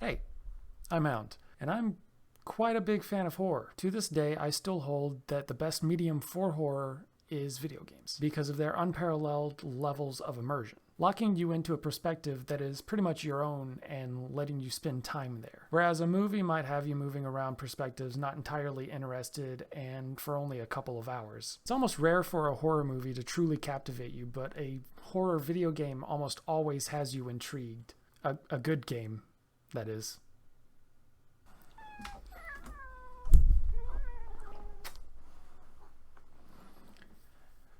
Hey, I'm Hound, and I'm quite a big fan of horror. To this day, I still hold that the best medium for horror is video games because of their unparalleled levels of immersion, locking you into a perspective that is pretty much your own and letting you spend time there. Whereas a movie might have you moving around perspectives not entirely interested and for only a couple of hours. It's almost rare for a horror movie to truly captivate you, but a horror video game almost always has you intrigued. A good game, that is.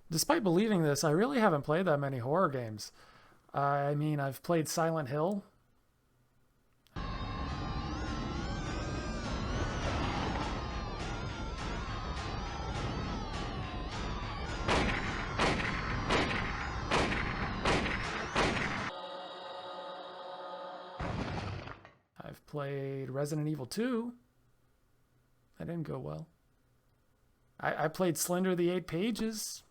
Despite believing this, I really haven't played that many horror games. I mean, I've played Silent Hill. I've played Resident Evil 2. That didn't go well. I played Slender the Eight Pages.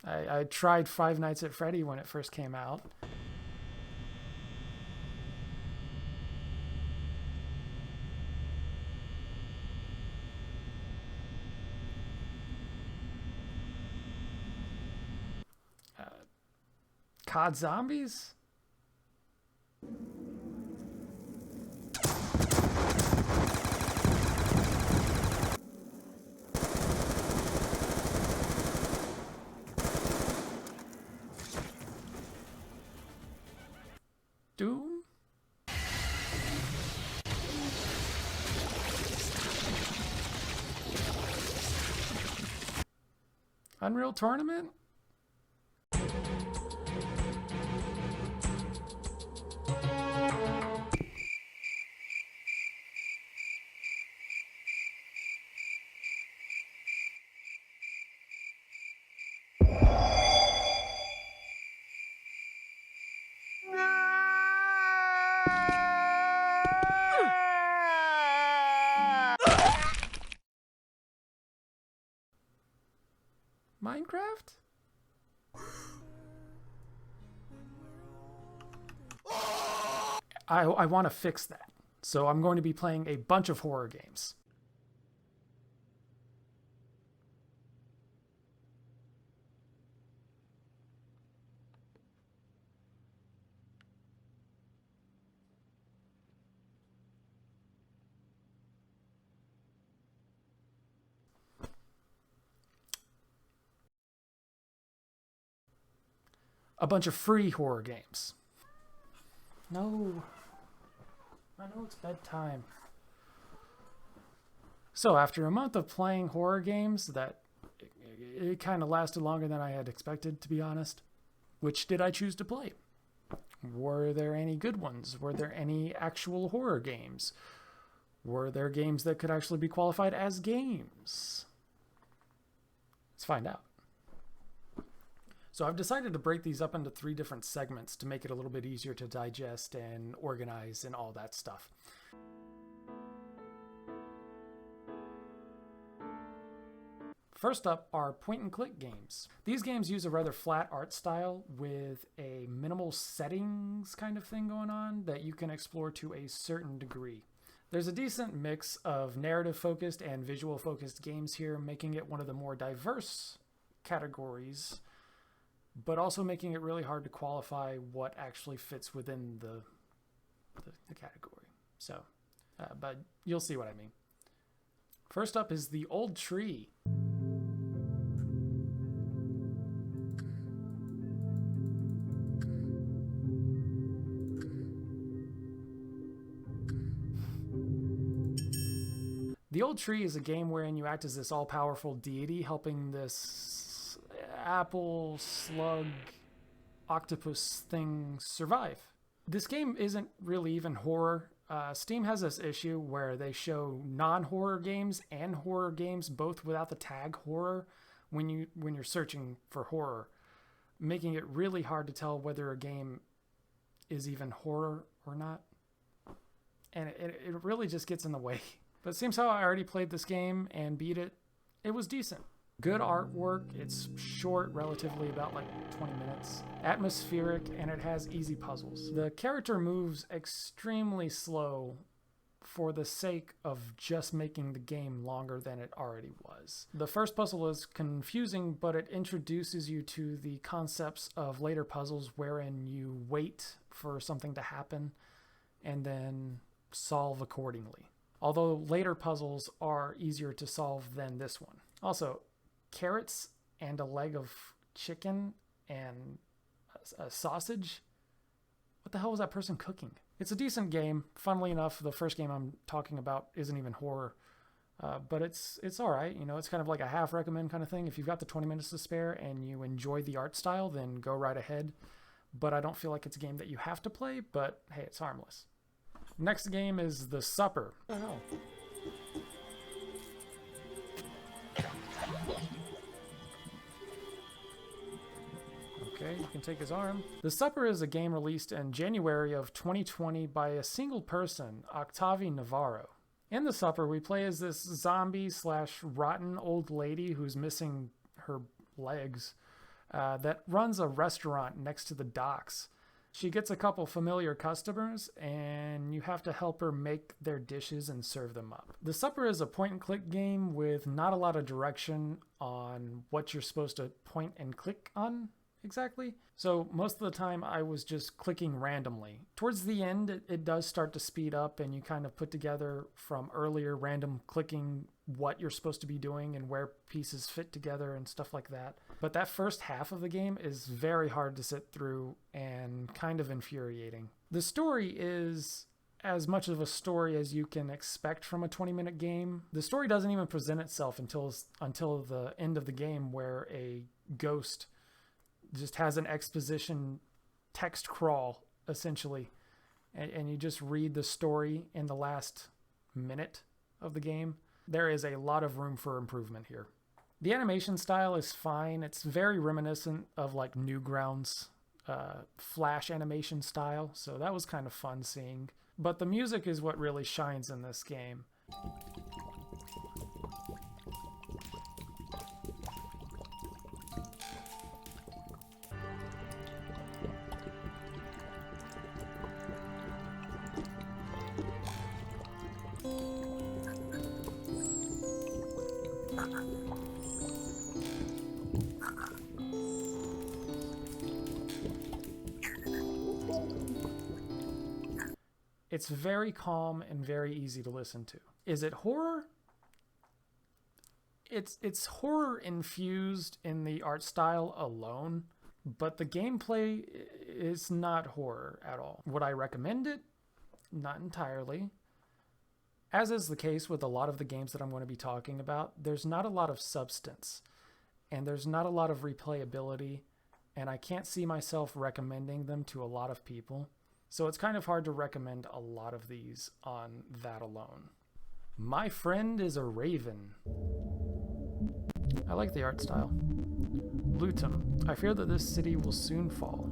I tried Five Nights at Freddy when it first came out. COD Zombies? Doom? Unreal Tournament? Minecraft? I want to fix that. So I'm going to be playing a bunch of horror games. A bunch of free horror games. No. I know it's bedtime. So after a month of playing horror games that it kind of lasted longer than I had expected, to be honest. Which did I choose to play? Were there any good ones? Were there any actual horror games? Were there games that could actually be qualified as games? Let's find out. So I've decided to break these up into 3 different segments to make it a little bit easier to digest and organize and all that stuff. First up are point-and-click games. These games use a rather flat art style with a minimal settings kind of thing going on that you can explore to a certain degree. There's a decent mix of narrative-focused and visual-focused games here, making it one of the more diverse categories, but also making it really hard to qualify what actually fits within the category. So, but you'll see what I mean. First up is The Old Tree. The Old Tree is a game wherein you act as this all-powerful deity helping this apple, slug, octopus thing survive. This game isn't really even horror. Steam has this issue where they show non-horror games and horror games both without the tag horror when you're searching for horror, making it really hard to tell whether a game is even horror or not. And it really just gets in the way. But it seems how I already played this game and beat it. It was decent. Good artwork, it's short, relatively about like 20 minutes. Atmospheric, and it has easy puzzles. The character moves extremely slow for the sake of just making the game longer than it already was. The first puzzle is confusing, but it introduces you to the concepts of later puzzles wherein you wait for something to happen and then solve accordingly. Although later puzzles are easier to solve than this one. Also, carrots and a leg of chicken and a sausage? What the hell was that person cooking? It's a decent game. Funnily enough, the first game I'm talking about isn't even horror, but it's all right. You know, it's kind of like a half recommend kind of thing. If you've got the 20 minutes to spare and you enjoy the art style, then go right ahead. But I don't feel like it's a game that you have to play, but hey, it's harmless. Next game is The Supper. Oh no. Okay, you can take his arm. The Supper is a game released in January of 2020 by a single person, Octavi Navarro. In The Supper, we play as this zombie/rotten old lady who's missing her legs that runs a restaurant next to the docks. She gets a couple familiar customers, and you have to help her make their dishes and serve them up. The Supper is a point-and-click game with not a lot of direction on what you're supposed to point and click on exactly. So most of the time I was just clicking randomly. Towards the end, it does start to speed up, and you kind of put together from earlier random clicking what you're supposed to be doing and where pieces fit together and stuff like that. But that first half of the game is very hard to sit through and kind of infuriating. The story is as much of a story as you can expect from a 20-minute game. The story doesn't even present itself until the end of the game, where a ghost just has an exposition text crawl, essentially. And you just read the story in the last minute of the game. There is a lot of room for improvement here. The animation style is fine. It's very reminiscent of like Newgrounds Flash animation style, so that was kind of fun seeing. But the music is what really shines in this game. It's very calm and very easy to listen to. Is it horror? It's horror infused in the art style alone, but the gameplay is not horror at all. Would I recommend it? Not entirely. As is the case with a lot of the games that I'm going to be talking about, there's not a lot of substance, and there's not a lot of replayability, and I can't see myself recommending them to a lot of people. So it's kind of hard to recommend a lot of these on that alone. My Friend is a Raven. I like the art style. Lutum. I fear that this city will soon fall.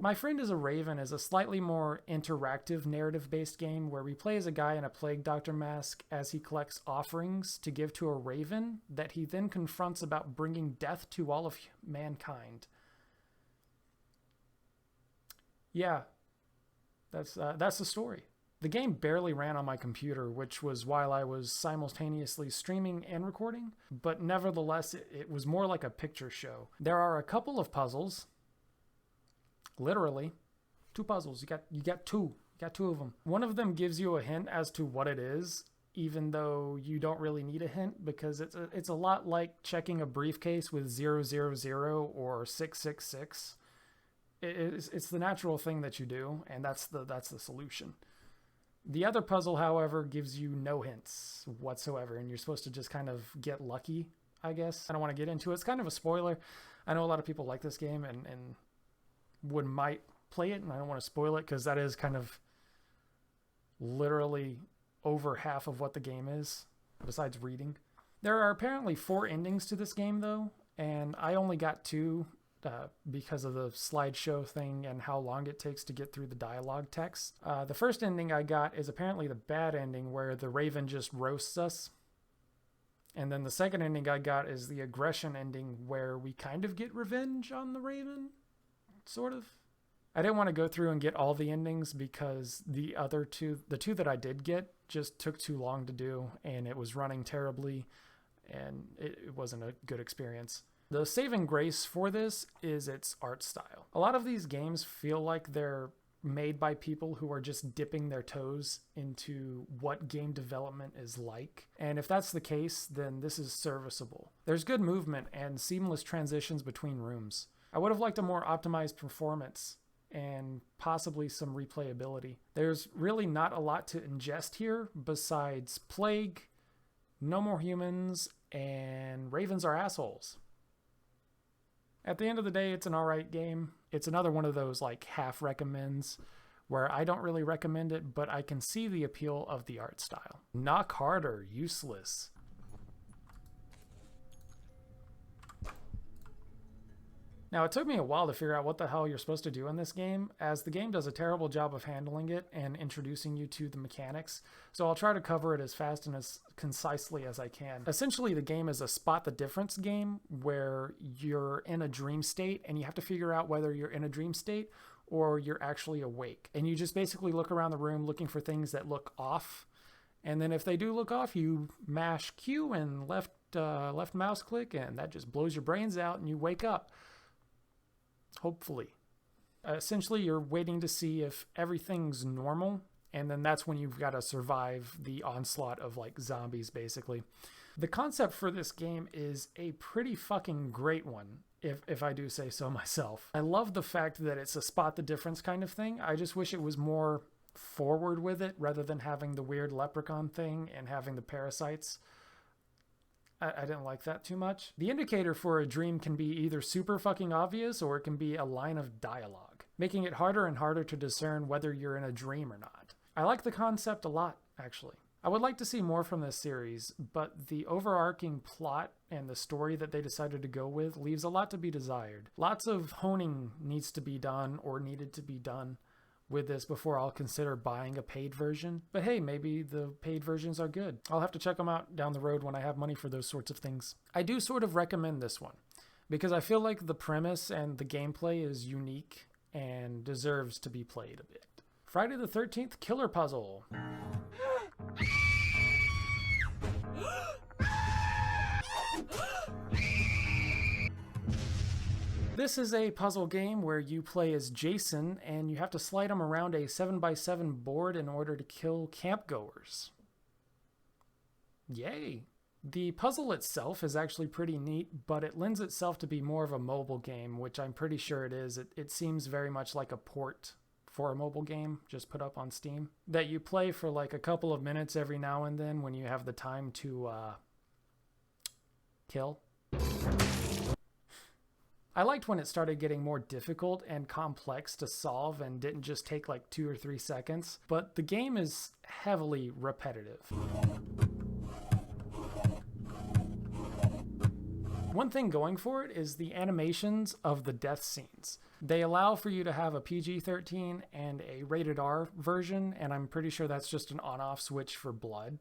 My Friend is a Raven is a slightly more interactive narrative-based game where we play as a guy in a plague doctor mask as he collects offerings to give to a raven that he then confronts about bringing death to all of mankind. Yeah. That's the story. The game barely ran on my computer, which was while I was simultaneously streaming and recording, but nevertheless, it was more like a picture show. There are a couple of puzzles, literally, 2 puzzles. You got two of them. One of them gives you a hint as to what it is, even though you don't really need a hint, because it's a lot like checking a briefcase with 000 or 666. It's the natural thing that you do, and that's the solution. The other puzzle, however, gives you no hints whatsoever, and you're supposed to just kind of get lucky, I guess. I don't want to get into it. It's kind of a spoiler. I know a lot of people like this game and might play it, and I don't want to spoil it because that is kind of literally over half of what the game is, besides reading. There are apparently 4 endings to this game, though, and I only got 2. Because of the slideshow thing and how long it takes to get through the dialogue text. The first ending I got is apparently the bad ending where the raven just roasts us. And then the second ending I got is the aggression ending, where we kind of get revenge on the Raven, sort of. I didn't want to go through and get all the endings because the two that I did get just took too long to do, and it was running terribly, and it wasn't a good experience. The saving grace for this is its art style. A lot of these games feel like they're made by people who are just dipping their toes into what game development is like. And if that's the case, then this is serviceable. There's good movement and seamless transitions between rooms. I would have liked a more optimized performance and possibly some replayability. There's really not a lot to ingest here besides plague, no more humans, and ravens are assholes. At the end of the day, it's an alright game. It's another one of those like half recommends where I don't really recommend it, but I can see the appeal of the art style. Knock harder, useless. Now, it took me a while to figure out what the hell you're supposed to do in this game, as the game does a terrible job of handling it and introducing you to the mechanics, so I'll try to cover it as fast and as concisely as I can. Essentially, the game is a spot the difference game where you're in a dream state and you have to figure out whether you're in a dream state or you're actually awake. And you just basically look around the room looking for things that look off, and then if they do look off, you mash Q and left mouse click, and that just blows your brains out and you wake up. Hopefully. Essentially, you're waiting to see if everything's normal, and then that's when you've got to survive the onslaught of like zombies, basically. The concept for this game is a pretty fucking great one, if I do say so myself. I love the fact that it's a spot the difference kind of thing. I just wish it was more forward with it rather than having the weird leprechaun thing and having the parasites. I didn't like that too much. The indicator for a dream can be either super fucking obvious or it can be a line of dialogue, making it harder and harder to discern whether you're in a dream or not. I like the concept a lot, actually. I would like to see more from this series, but the overarching plot and the story that they decided to go with leaves a lot to be desired. Lots of honing needs to be done or needed to be done with this before I'll consider buying a paid version. But hey, maybe the paid versions are good. I'll have to check them out down the road when I have money for those sorts of things. I do sort of recommend this one because I feel like the premise and the gameplay is unique and deserves to be played a bit. Friday the 13th Killer Puzzle. This is a puzzle game where you play as Jason and you have to slide him around a 7x7 board in order to kill campgoers. Yay! The puzzle itself is actually pretty neat, but it lends itself to be more of a mobile game, which I'm pretty sure it is. It seems very much like a port for a mobile game just put up on Steam that you play for like a couple of minutes every now and then when you have the time to kill. I liked when it started getting more difficult and complex to solve and didn't just take like 2 or 3 seconds, but the game is heavily repetitive. One thing going for it is the animations of the death scenes. They allow for you to have a PG-13 and a rated R version, and I'm pretty sure that's just an on-off switch for blood.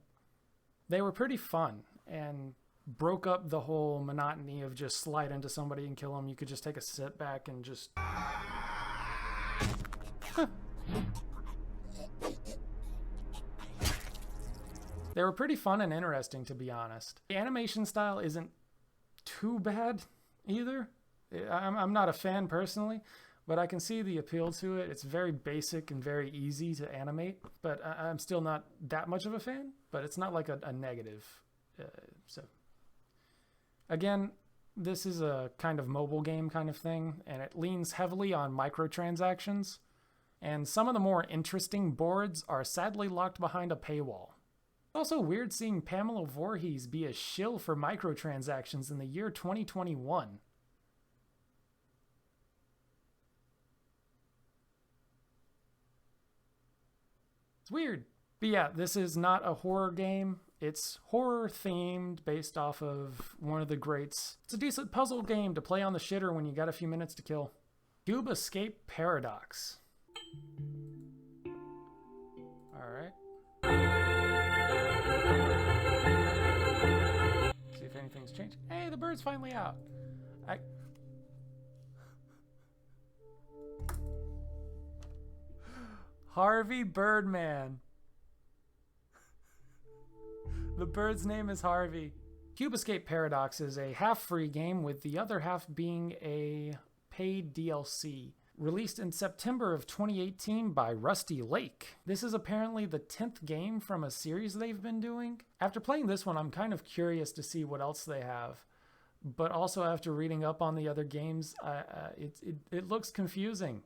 They were pretty fun and broke up the whole monotony of just slide into somebody and kill them. You could just take a sit back and just... They were pretty fun and interesting, to be honest. The animation style isn't too bad either. I'm not a fan personally, but I can see the appeal to it. It's very basic and very easy to animate, but I'm still not that much of a fan, but it's not like a negative. So again, this is a kind of mobile game kind of thing, and it leans heavily on microtransactions, and some of the more interesting boards are sadly locked behind a paywall. Also weird seeing Pamela Voorhees be a shill for microtransactions in the year 2021. It's weird. But yeah, this is not a horror game. It's horror themed based off of one of the greats. It's a decent puzzle game to play on the shitter when you got a few minutes to kill. Cube Escape Paradox. Alright. is finally out. Harvey Birdman. The bird's name is Harvey. Cube Escape Paradox is a half-free game, with the other half being a paid DLC. Released in September of 2018 by Rusty Lake. This is apparently the 10th game from a series they've been doing. After playing this one, I'm kind of curious to see what else they have. But also after reading up on the other games, it looks confusing.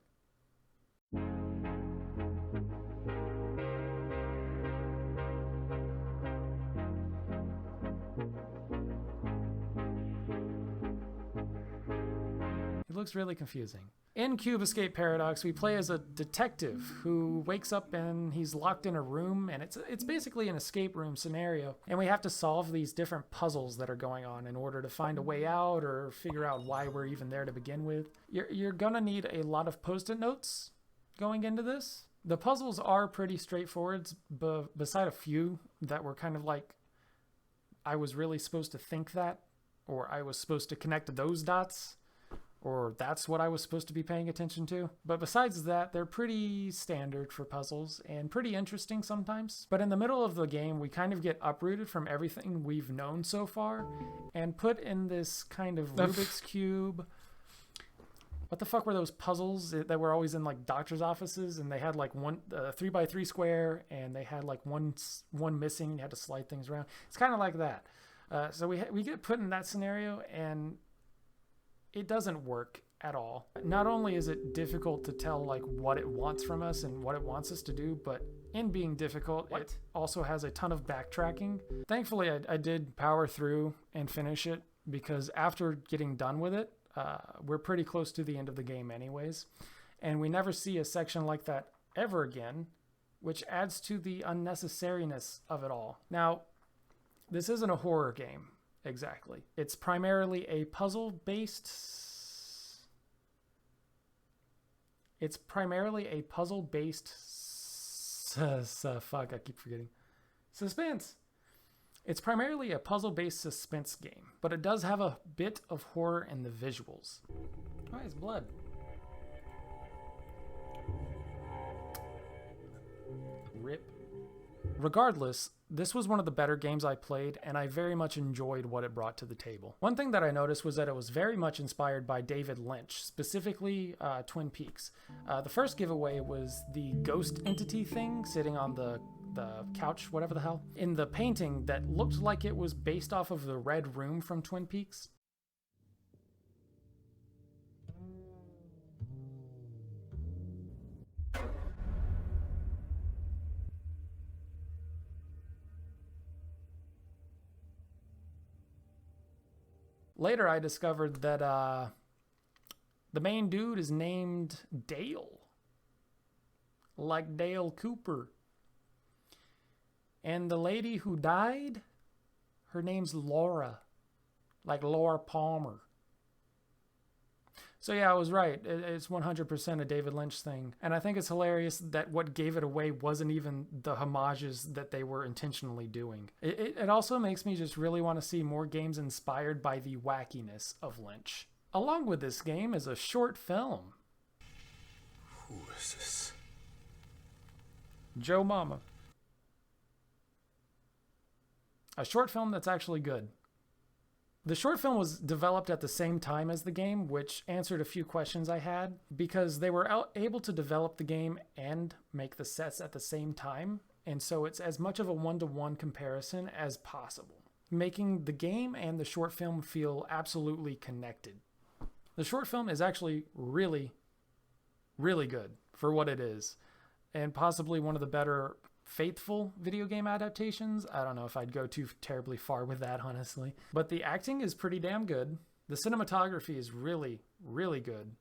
It looks really confusing. In Cube Escape Paradox, we play as a detective who wakes up and he's locked in a room, and it's basically an escape room scenario. And we have to solve these different puzzles that are going on in order to find a way out or figure out why we're even there to begin with. You're gonna need a lot of post-it notes going into this. The puzzles are pretty straightforward, beside a few that were kind of like, I was really supposed to think that, or I was supposed to connect those dots, or that's what I was supposed to be paying attention to. But besides that, they're pretty standard for puzzles and pretty interesting sometimes. But in the middle of the game, we kind of get uprooted from everything we've known so far and put in this kind of Rubik's Cube. What the fuck were those puzzles that were always in like doctor's offices, and they had like one 3x3 square, and they had like one missing, and you had to slide things around. It's kind of like that. So we get put in that scenario, and it doesn't work at all. Not only is it difficult to tell like what it wants from us and what it wants us to do, but in being difficult, it also has a ton of backtracking. Thankfully, I did power through and finish it, because after getting done with it, we're pretty close to the end of the game anyways. And we never see a section like that ever again, which adds to the unnecessariness of it all. Now, this isn't a horror game. Exactly. It's primarily a puzzle-based... fuck, I keep forgetting. Suspense! It's primarily a puzzle-based suspense game, but it does have a bit of horror in the visuals. Oh, it's blood. Rip. Regardless, this was one of the better games I played, and I very much enjoyed what it brought to the table. One thing that I noticed was that it was very much inspired by David Lynch, specifically Twin Peaks. The first giveaway was the ghost entity thing sitting on the couch, whatever the hell, in the painting that looked like it was based off of the Red Room from Twin Peaks. Later, I discovered that the main dude is named Dale. Like Dale Cooper. And the lady who died, her name's Laura. Like Laura Palmer. So yeah, I was right. It's 100% a David Lynch thing. And I think it's hilarious that what gave it away wasn't even the homages that they were intentionally doing. It also makes me just really want to see more games inspired by the wackiness of Lynch. Along with this game is a short film. Who is this? Joe Mama. A short film that's actually good. The short film was developed at the same time as the game, which answered a few questions I had, because they were able to develop the game and make the sets at the same time, and so it's as much of a one-to-one comparison as possible, making the game and the short film feel absolutely connected. The short film is actually really, really good for what it is, and possibly one of the better faithful video game adaptations. I don't know if I'd go too terribly far with that, honestly. But the acting is pretty damn good. The cinematography is really, really good.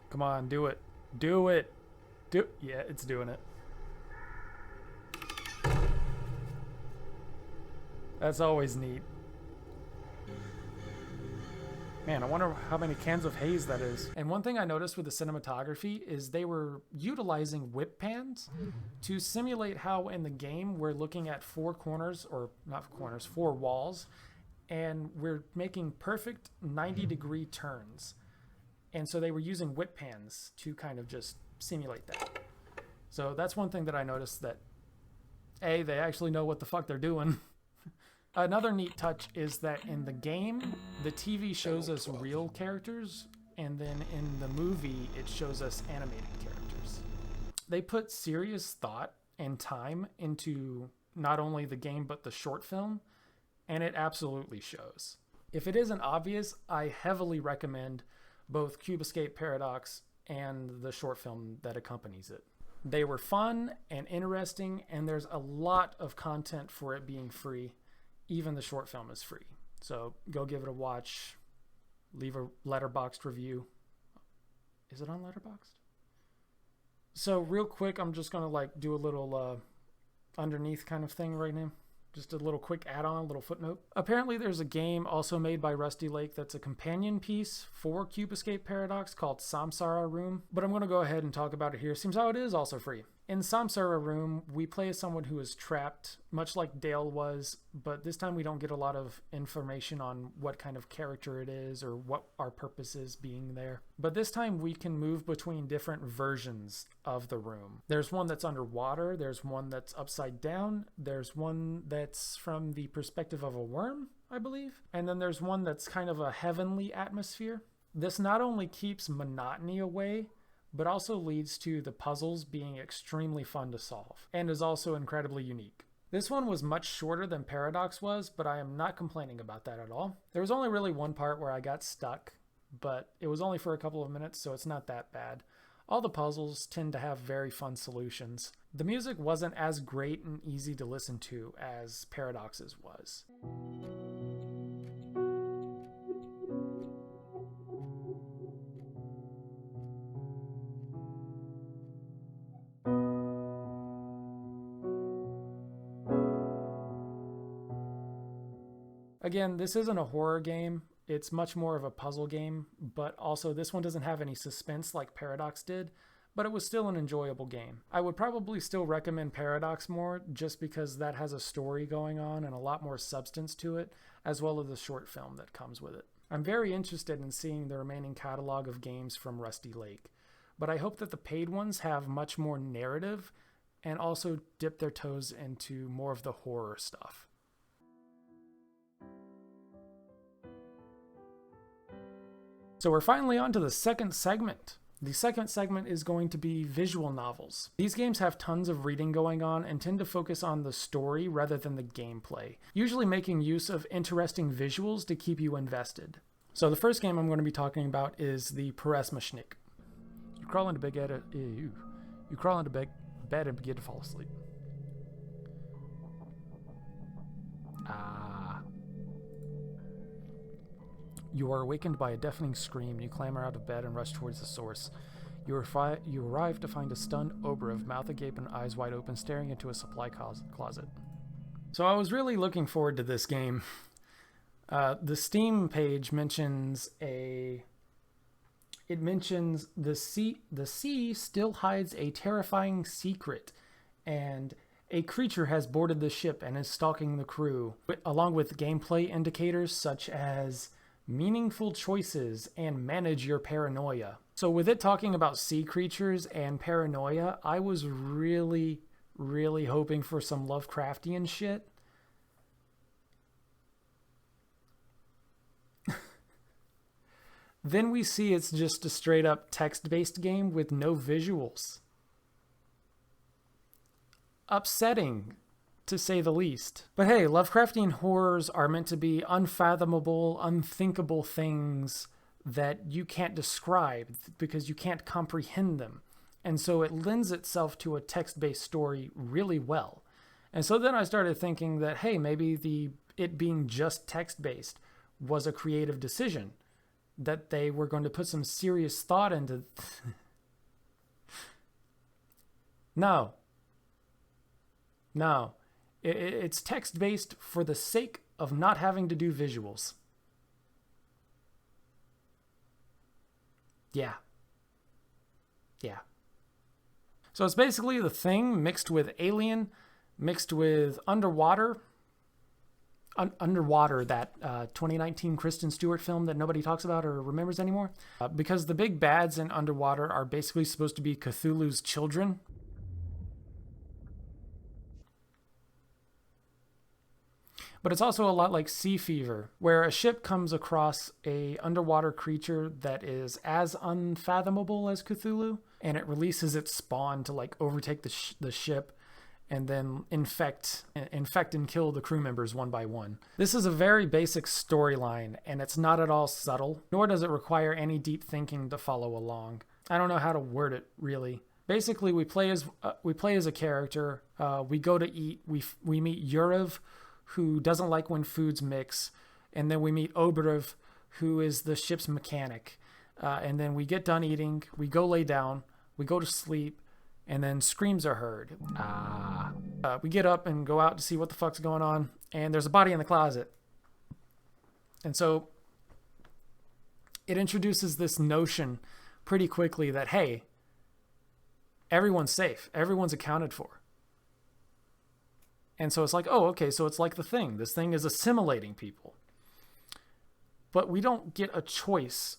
Come on, do it. Do it. Yeah, it's doing it. That's always neat. Man, I wonder how many cans of haze that is. And one thing I noticed with the cinematography is they were utilizing whip pans to simulate how in the game we're looking at four corners, or not corners, four walls, and we're making perfect 90-degree turns. And so they were using whip pans to kind of just simulate that. So that's one thing that I noticed, that A, they actually know what the fuck they're doing. Another neat touch is that in the game, the TV shows us real characters, and then in the movie, it shows us animated characters. They put serious thought and time into not only the game, but the short film, and it absolutely shows. If it isn't obvious, I heavily recommend both Cube Escape Paradox and the short film that accompanies it. They were fun and interesting, and there's a lot of content for it being free. Even the short film is free. So go give it a watch. Leave a Letterboxd review. Is it on Letterboxd? So real quick, I'm just going to do a little underneath kind of thing right now. Just a little quick add-on, a little footnote. Apparently there's a game also made by Rusty Lake that's a companion piece for Cube Escape Paradox called Samsara Room. But I'm going to go ahead and talk about it here. Seems how it is also free. In Samsara Room, we play as someone who is trapped, much like Dale was, but this time we don't get a lot of information on what kind of character it is or what our purpose is being there. But this time we can move between different versions of the room. There's one that's underwater, there's one that's upside down, there's one that's from the perspective of a worm, I believe, and then there's one that's kind of a heavenly atmosphere. This not only keeps monotony away, but also leads to the puzzles being extremely fun to solve, and is also incredibly unique. This one was much shorter than Paradox was, but I am not complaining about that at all. There was only really one part where I got stuck, but it was only for a couple of minutes, so it's not that bad. All the puzzles tend to have very fun solutions. The music wasn't as great and easy to listen to as Paradox's was. Again, this isn't a horror game. It's much more of a puzzle game, but also this one doesn't have any suspense like Paradox did, but it was still an enjoyable game. I would probably still recommend Paradox more just because that has a story going on and a lot more substance to it, as well as the short film that comes with it. I'm very interested in seeing the remaining catalog of games from Rusty Lake, but I hope that the paid ones have much more narrative and also dip their toes into more of the horror stuff. So we're finally on to the second segment. The second segment is going to be visual novels. These games have tons of reading going on and tend to focus on the story rather than the gameplay, usually making use of interesting visuals to keep you invested. So the first game I'm going to be talking about is the Peresmeshnik. You crawl into bed and begin to fall asleep. You are awakened by a deafening scream. You clamber out of bed and rush towards the source. You arrive to find a stunned Oberov, mouth agape and eyes wide open, staring into a supply closet. So I was really looking forward to this game. The Steam page mentions the sea still hides a terrifying secret, and a creature has boarded the ship and is stalking the crew, along with gameplay indicators such as meaningful choices and manage your paranoia. So with it talking about sea creatures and paranoia, I was really, really hoping for some Lovecraftian shit. Then we see it's just a straight up text-based game with no visuals. Upsetting, to say the least. But hey, Lovecraftian horrors are meant to be unfathomable, unthinkable things that you can't describe because you can't comprehend them. And so it lends itself to a text-based story really well. And so then I started thinking that, hey, maybe it being just text-based was a creative decision, that they were going to put some serious thought into. No. It's text-based for the sake of not having to do visuals. Yeah. Yeah. So it's basically The Thing mixed with Alien, mixed with Underwater. Underwater, that 2019 Kristen Stewart film that nobody talks about or remembers anymore. Because the big bads in Underwater are basically supposed to be Cthulhu's children. But it's also a lot like Sea Fever, where a ship comes across a underwater creature that is as unfathomable as Cthulhu, and it releases its spawn to like overtake the ship and then infect and kill the crew members one by one. This is a very basic storyline, and it's not at all subtle, nor does it require any deep thinking to follow along. I don't know how to word it, really. Basically, we play as a character. We go to eat. We meet Yurev, who doesn't like when foods mix, and then we meet Oberev, who is the ship's mechanic. And then we get done eating. We go lay down. We go to sleep. And then screams are heard. We get up and go out to see what the fuck's going on. And there's a body in the closet. And so it introduces this notion pretty quickly that, hey, everyone's safe. Everyone's accounted for. And so it's like, oh, okay, so it's like The Thing. This thing is assimilating people. But we don't get a choice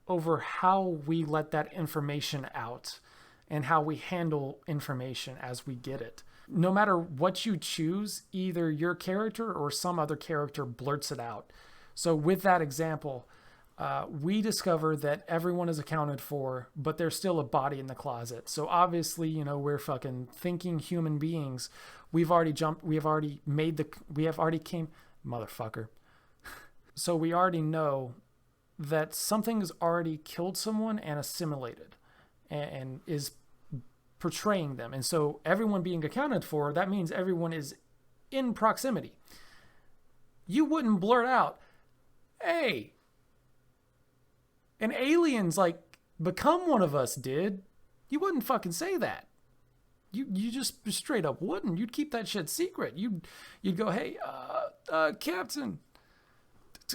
over how we let that information out and how we handle information as we get it. No matter what you choose, either your character or some other character blurts it out. So with that example, we discover that everyone is accounted for, but there's still a body in the closet. So obviously, you know, we're fucking thinking human beings. Motherfucker. So we already know that something's already killed someone and assimilated and is portraying them. And so everyone being accounted for, that means everyone is in proximity. You wouldn't blurt out, hey, an alien's like become one of us, did. You wouldn't fucking say that. You just straight up wouldn't. You'd keep that shit secret. You'd go, hey, Captain,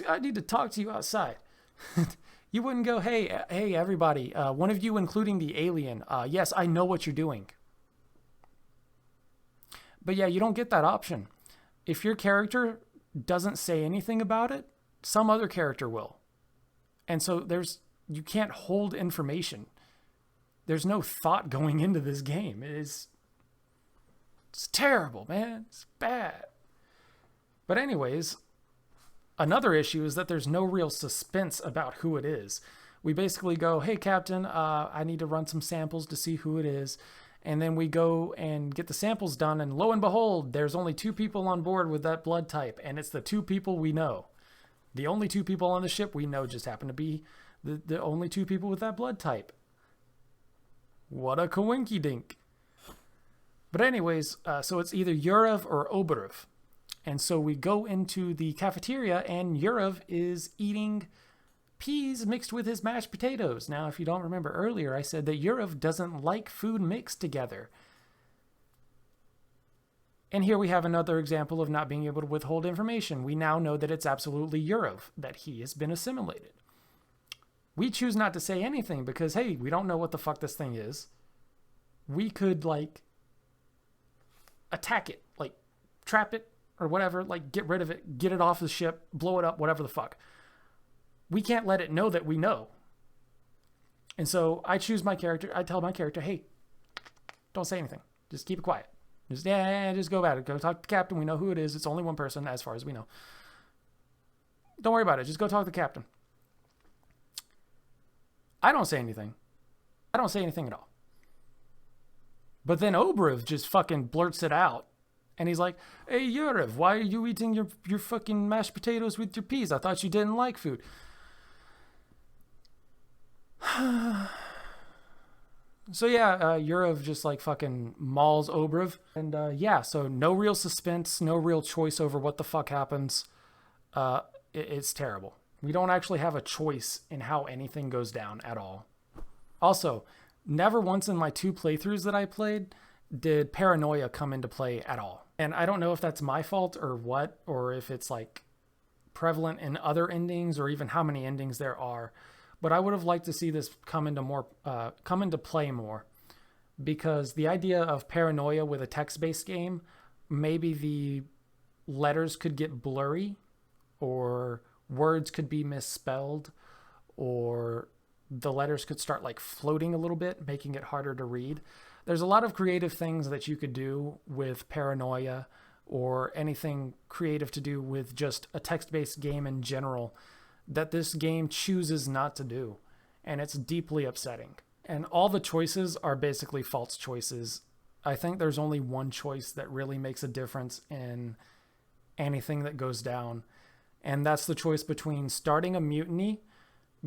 I need to talk to you outside. You wouldn't go, hey, everybody, one of you, including the alien. Yes, I know what you're doing. But yeah, you don't get that option. If your character doesn't say anything about it, some other character will. And so you can't hold information. There's no thought going into this game. It's terrible, man. It's bad. But anyways, another issue is that there's no real suspense about who it is. We basically go, hey, Captain, I need to run some samples to see who it is. And then we go and get the samples done. And lo and behold, there's only 2 people on board with that blood type. And it's the 2 people we know. The only 2 people on the ship we know just happen to be the only 2 people with that blood type. What a coinky dink. But anyways, so it's either Yurev or Oberev. And so we go into the cafeteria and Yurev is eating peas mixed with his mashed potatoes. Now, if you don't remember earlier, I said that Yurev doesn't like food mixed together. And here we have another example of not being able to withhold information. We now know that it's absolutely Yurev, that he has been assimilated. We choose not to say anything because, hey, we don't know what the fuck this thing is. We could, attack it, trap it, or whatever, get rid of it, get it off the ship, blow it up, whatever the fuck. We can't let it know that we know. And so I choose my character. I tell my character, hey, don't say anything. Just keep it quiet. Just go about it. Go talk to the captain. We know who it is. It's only one person as far as we know. Don't worry about it. Just go talk to the captain. I don't say anything. I don't say anything at all. But then Oberev just fucking blurts it out. And he's like, hey, Yurev, why are you eating your fucking mashed potatoes with your peas? I thought you didn't like food. So yeah, Yurev just fucking mauls Oberev. And so no real suspense, no real choice over what the fuck happens. It's terrible. We don't actually have a choice in how anything goes down at all. Also, never once in my 2 playthroughs that I played did paranoia come into play at all. And I don't know if that's my fault or what, or if it's prevalent in other endings or even how many endings there are. But I would have liked to see this come into play more, because the idea of paranoia with a text-based game, maybe the letters could get blurry, or words could be misspelled, or the letters could start like floating a little bit, making it harder to read. There's a lot of creative things that you could do with paranoia, or anything creative to do with just a text-based game in general, that this game chooses not to do. And it's deeply upsetting. And all the choices are basically false choices. I think there's only one choice that really makes a difference in anything that goes down. And that's the choice between starting a mutiny,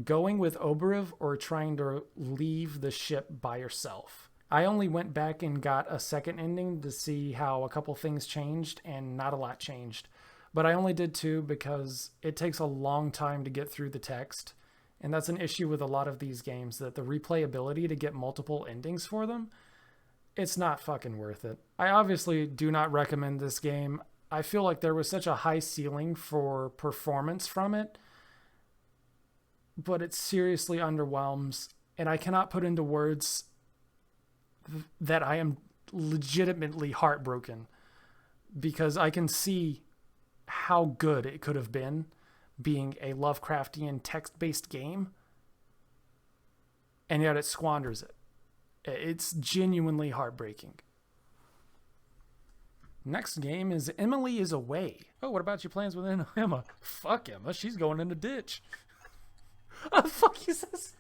going with Oberev, or trying to leave the ship by yourself. I only went back and got a second ending to see how a couple things changed, and not a lot changed. But I only did 2 because it takes a long time to get through the text. And that's an issue with a lot of these games, that the replayability to get multiple endings for them, it's not fucking worth it. I obviously do not recommend this game. I feel like there was such a high ceiling for performance from it, but it seriously underwhelms. And I cannot put into words that I am legitimately heartbroken, because I can see how good it could have been being a Lovecraftian text-based game, and yet it squanders it. It's genuinely heartbreaking. Next game is Emily is Away. Oh, what about your plans with Emma? Fuck Emma, she's going in the ditch. What the fuck is this?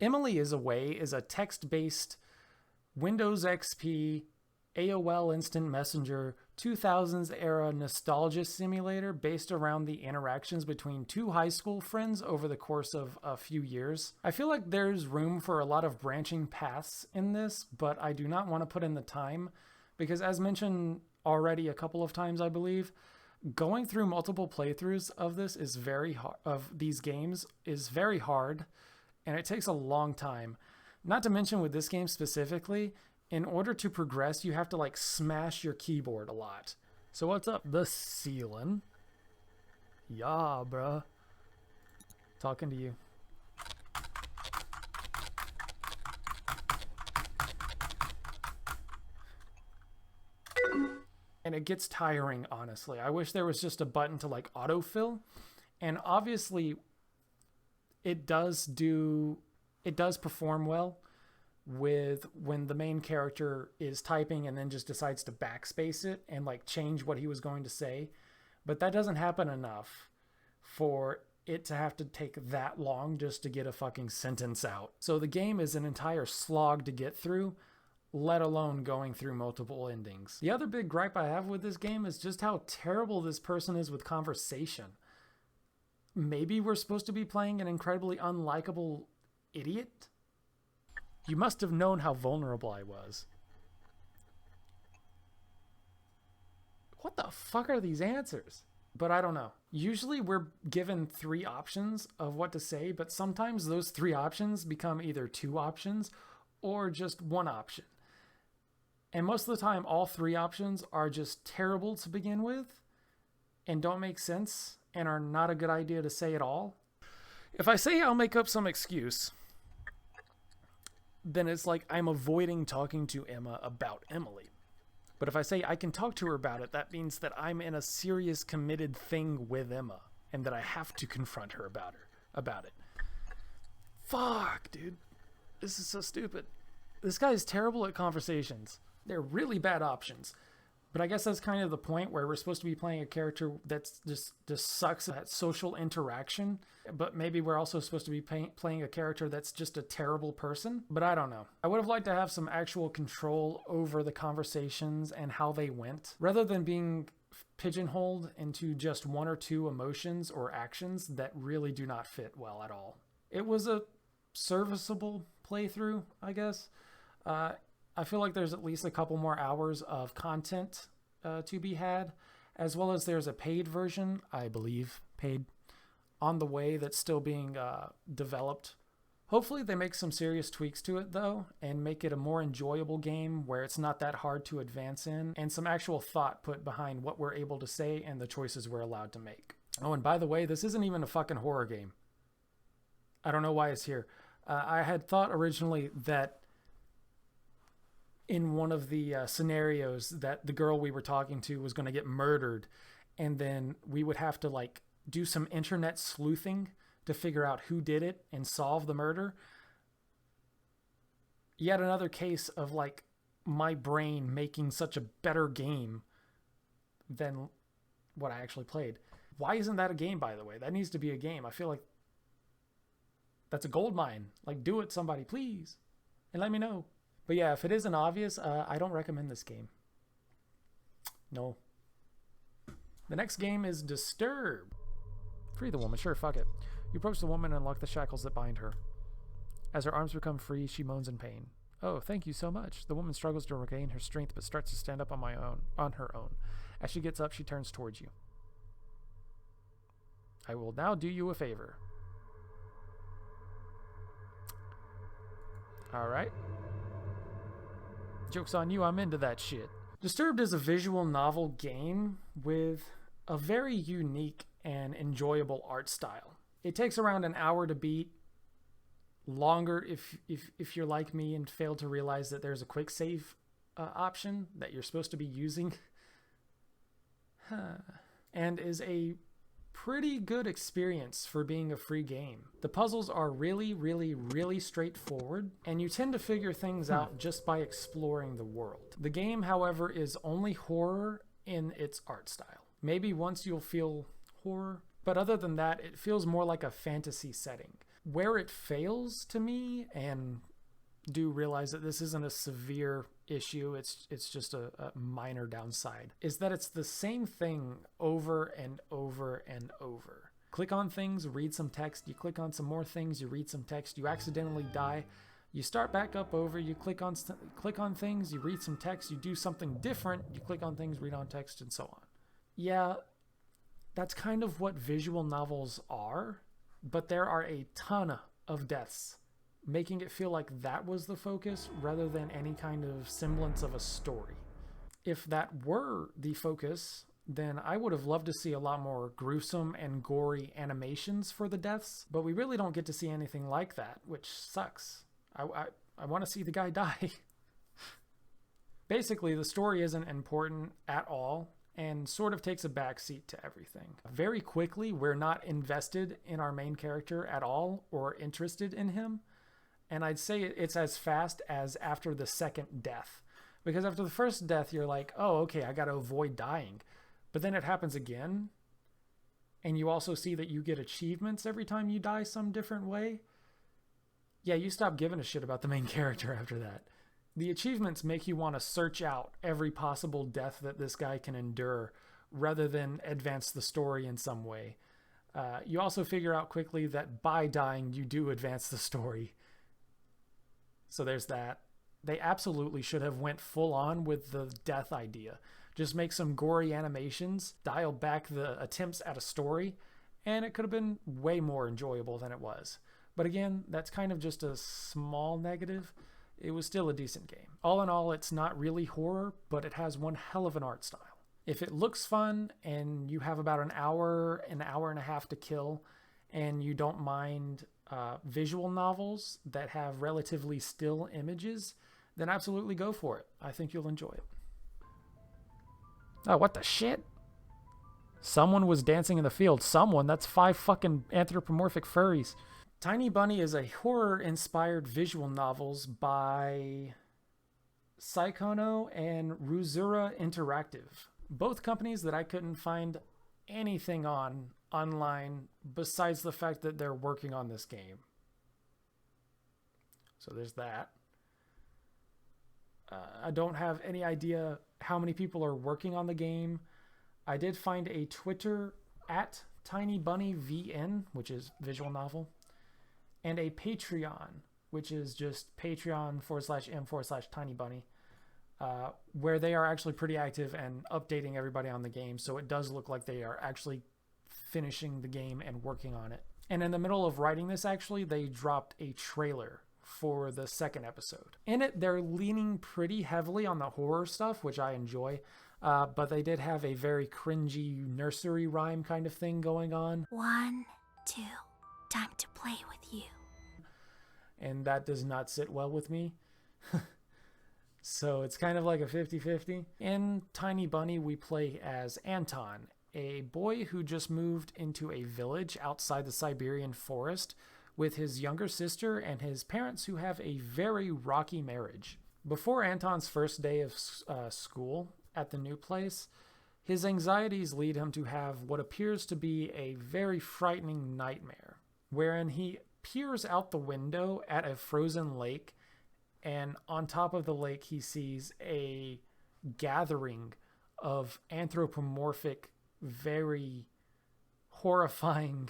Emily is Away is a text-based Windows XP, AOL Instant Messenger, 2000s era nostalgia simulator based around the interactions between 2 high school friends over the course of a few years. I feel like there's room for a lot of branching paths in this, but I do not want to put in the time, because as mentioned already a couple of times, I believe, going through multiple playthroughs of this is very hard, of these games is very hard, and it takes a long time. Not to mention with this game specifically, in order to progress, you have to like smash your keyboard a lot. So what's up, the ceiling? Yeah, bruh. Talking to you. And it gets tiring, honestly. I wish there was just a button to like autofill. And obviously, it does perform well with when the main character is typing and then just decides to backspace it and like change what he was going to say. But that doesn't happen enough for it to have to take that long just to get a fucking sentence out. So the game is an entire slog to get through, let alone going through multiple endings. The other big gripe I have with this game is just how terrible this person is with conversation. Maybe we're supposed to be playing an incredibly unlikable idiot? You must have known how vulnerable I was. What the fuck are these answers? But I don't know. Usually we're given 3 options of what to say, but sometimes those 3 options become either 2 options or just 1 option. And most of the time, all 3 options are just terrible to begin with and don't make sense and are not a good idea to say at all. If I say I'll make up some excuse, then it's like I'm avoiding talking to Emma about Emily. But if I say I can talk to her about it, that means that I'm in a serious committed thing with Emma and that I have to confront her about it. Fuck, dude. This is so stupid. This guy is terrible at conversations. They're really bad options. But I guess that's kind of the point, where we're supposed to be playing a character that's just sucks at social interaction. But maybe we're also supposed to be playing a character that's just a terrible person. But I don't know. I would have liked to have some actual control over the conversations and how they went, rather than being pigeonholed into just 1 or 2 emotions or actions that really do not fit well at all. It was a serviceable playthrough, I guess. I feel like there's at least a couple more hours of content to be had, as well as there's a paid version, I believe, paid, on the way that's still being developed. Hopefully they make some serious tweaks to it, though, and make it a more enjoyable game where it's not that hard to advance in, and some actual thought put behind what we're able to say and the choices we're allowed to make. Oh, and by the way, this isn't even a fucking horror game. I don't know why it's here. I had thought originally that in one of the scenarios that the girl we were talking to was going to get murdered, and then we would have to like do some internet sleuthing to figure out who did it and solve the murder. Yet another case of like my brain making such a better game than what I actually played. Why isn't that a game, by the way? That needs to be a game. I feel like that's a gold mine. Like, do it, somebody, please. And let me know. But yeah, if it isn't obvious, I don't recommend this game. No. The next game is Disturb. Free the woman. Sure, fuck it. You approach the woman and unlock the shackles that bind her. As her arms become free, she moans in pain. Oh, thank you so much. The woman struggles to regain her strength, but starts to stand up on her own. As she gets up, she turns towards you. I will now do you a favor. Alright. Joke's on you, I'm into that shit. Disturbed is a visual novel game with a very unique and enjoyable art style. It takes around an hour to beat. Longer if you're like me and fail to realize that there's a quick save option that you're supposed to be using. And is a pretty good experience for being a free game. The puzzles are really, really, really straightforward, and you tend to figure things out just by exploring the world. The game, however, is only horror in its art style. Maybe once you'll feel horror, but other than that, it feels more like a fantasy setting. Where it fails to me, and do realize that this isn't a severe issue, it's just a minor downside, is that it's the same thing over and over and over. Click on things, read some text, you click on some more things, you read some text, you accidentally die, you start back up over, you click on things, you read some text, you do something different, you click on things, read on text, and so on. Yeah, that's kind of what visual novels are, but there are a ton of deaths, making it feel like that was the focus rather than any kind of semblance of a story. If that were the focus, then I would have loved to see a lot more gruesome and gory animations for the deaths, but we really don't get to see anything like that, which sucks. I want to see the guy die. Basically, the story isn't important at all, and sort of takes a backseat to everything. Very quickly, we're not invested in our main character at all or interested in him. And I'd say it's as fast as after the second death. Because after the first death, you're like, oh, okay, I got to avoid dying. But then it happens again. And you also see that you get achievements every time you die some different way. Yeah, you stop giving a shit about the main character after that. The achievements make you want to search out every possible death that this guy can endure rather than advance the story in some way. You also figure out quickly that by dying, you do advance the story. So there's that. They absolutely should have went full on with the death idea. Just make some gory animations, dial back the attempts at a story, and it could have been way more enjoyable than it was. But again, that's kind of just a small negative. It was still a decent game. All in all, it's not really horror, but it has one hell of an art style. If it looks fun and you have about an hour and a half to kill, and you don't mind visual novels that have relatively still images, then absolutely go for it. I think you'll enjoy it. Oh, what the shit? Someone was dancing in the field. Someone? That's 5 fucking anthropomorphic furries. Tiny Bunny is a horror-inspired visual novels by Psychono and Ruzura Interactive. Both companies that I couldn't find anything on online besides the fact that they're working on this game. So there's that. I don't have any idea how many people are working on the game. I did find a Twitter at TinyBunnyVN, which is visual novel, and a Patreon, which is just patreon.com/m/tinybunny, where they are actually pretty active and updating everybody on the game. So it does look like they are actually finishing the game and working on it. And in the middle of writing this, actually, they dropped a trailer for the second episode. In it, they're leaning pretty heavily on the horror stuff, which I enjoy. But they did have a very cringy nursery rhyme kind of thing going on. 1, 2, Time to play with you. And that does not sit well with me. So it's kind of like a 50-50. In Tiny Bunny, we play as Anton, a boy who just moved into a village outside the Siberian forest with his younger sister and his parents who have a very rocky marriage. Before Anton's first day of school at the new place, his anxieties lead him to have what appears to be a very frightening nightmare, wherein he peers out the window at a frozen lake, and on top of the lake he sees a gathering of anthropomorphic, very horrifying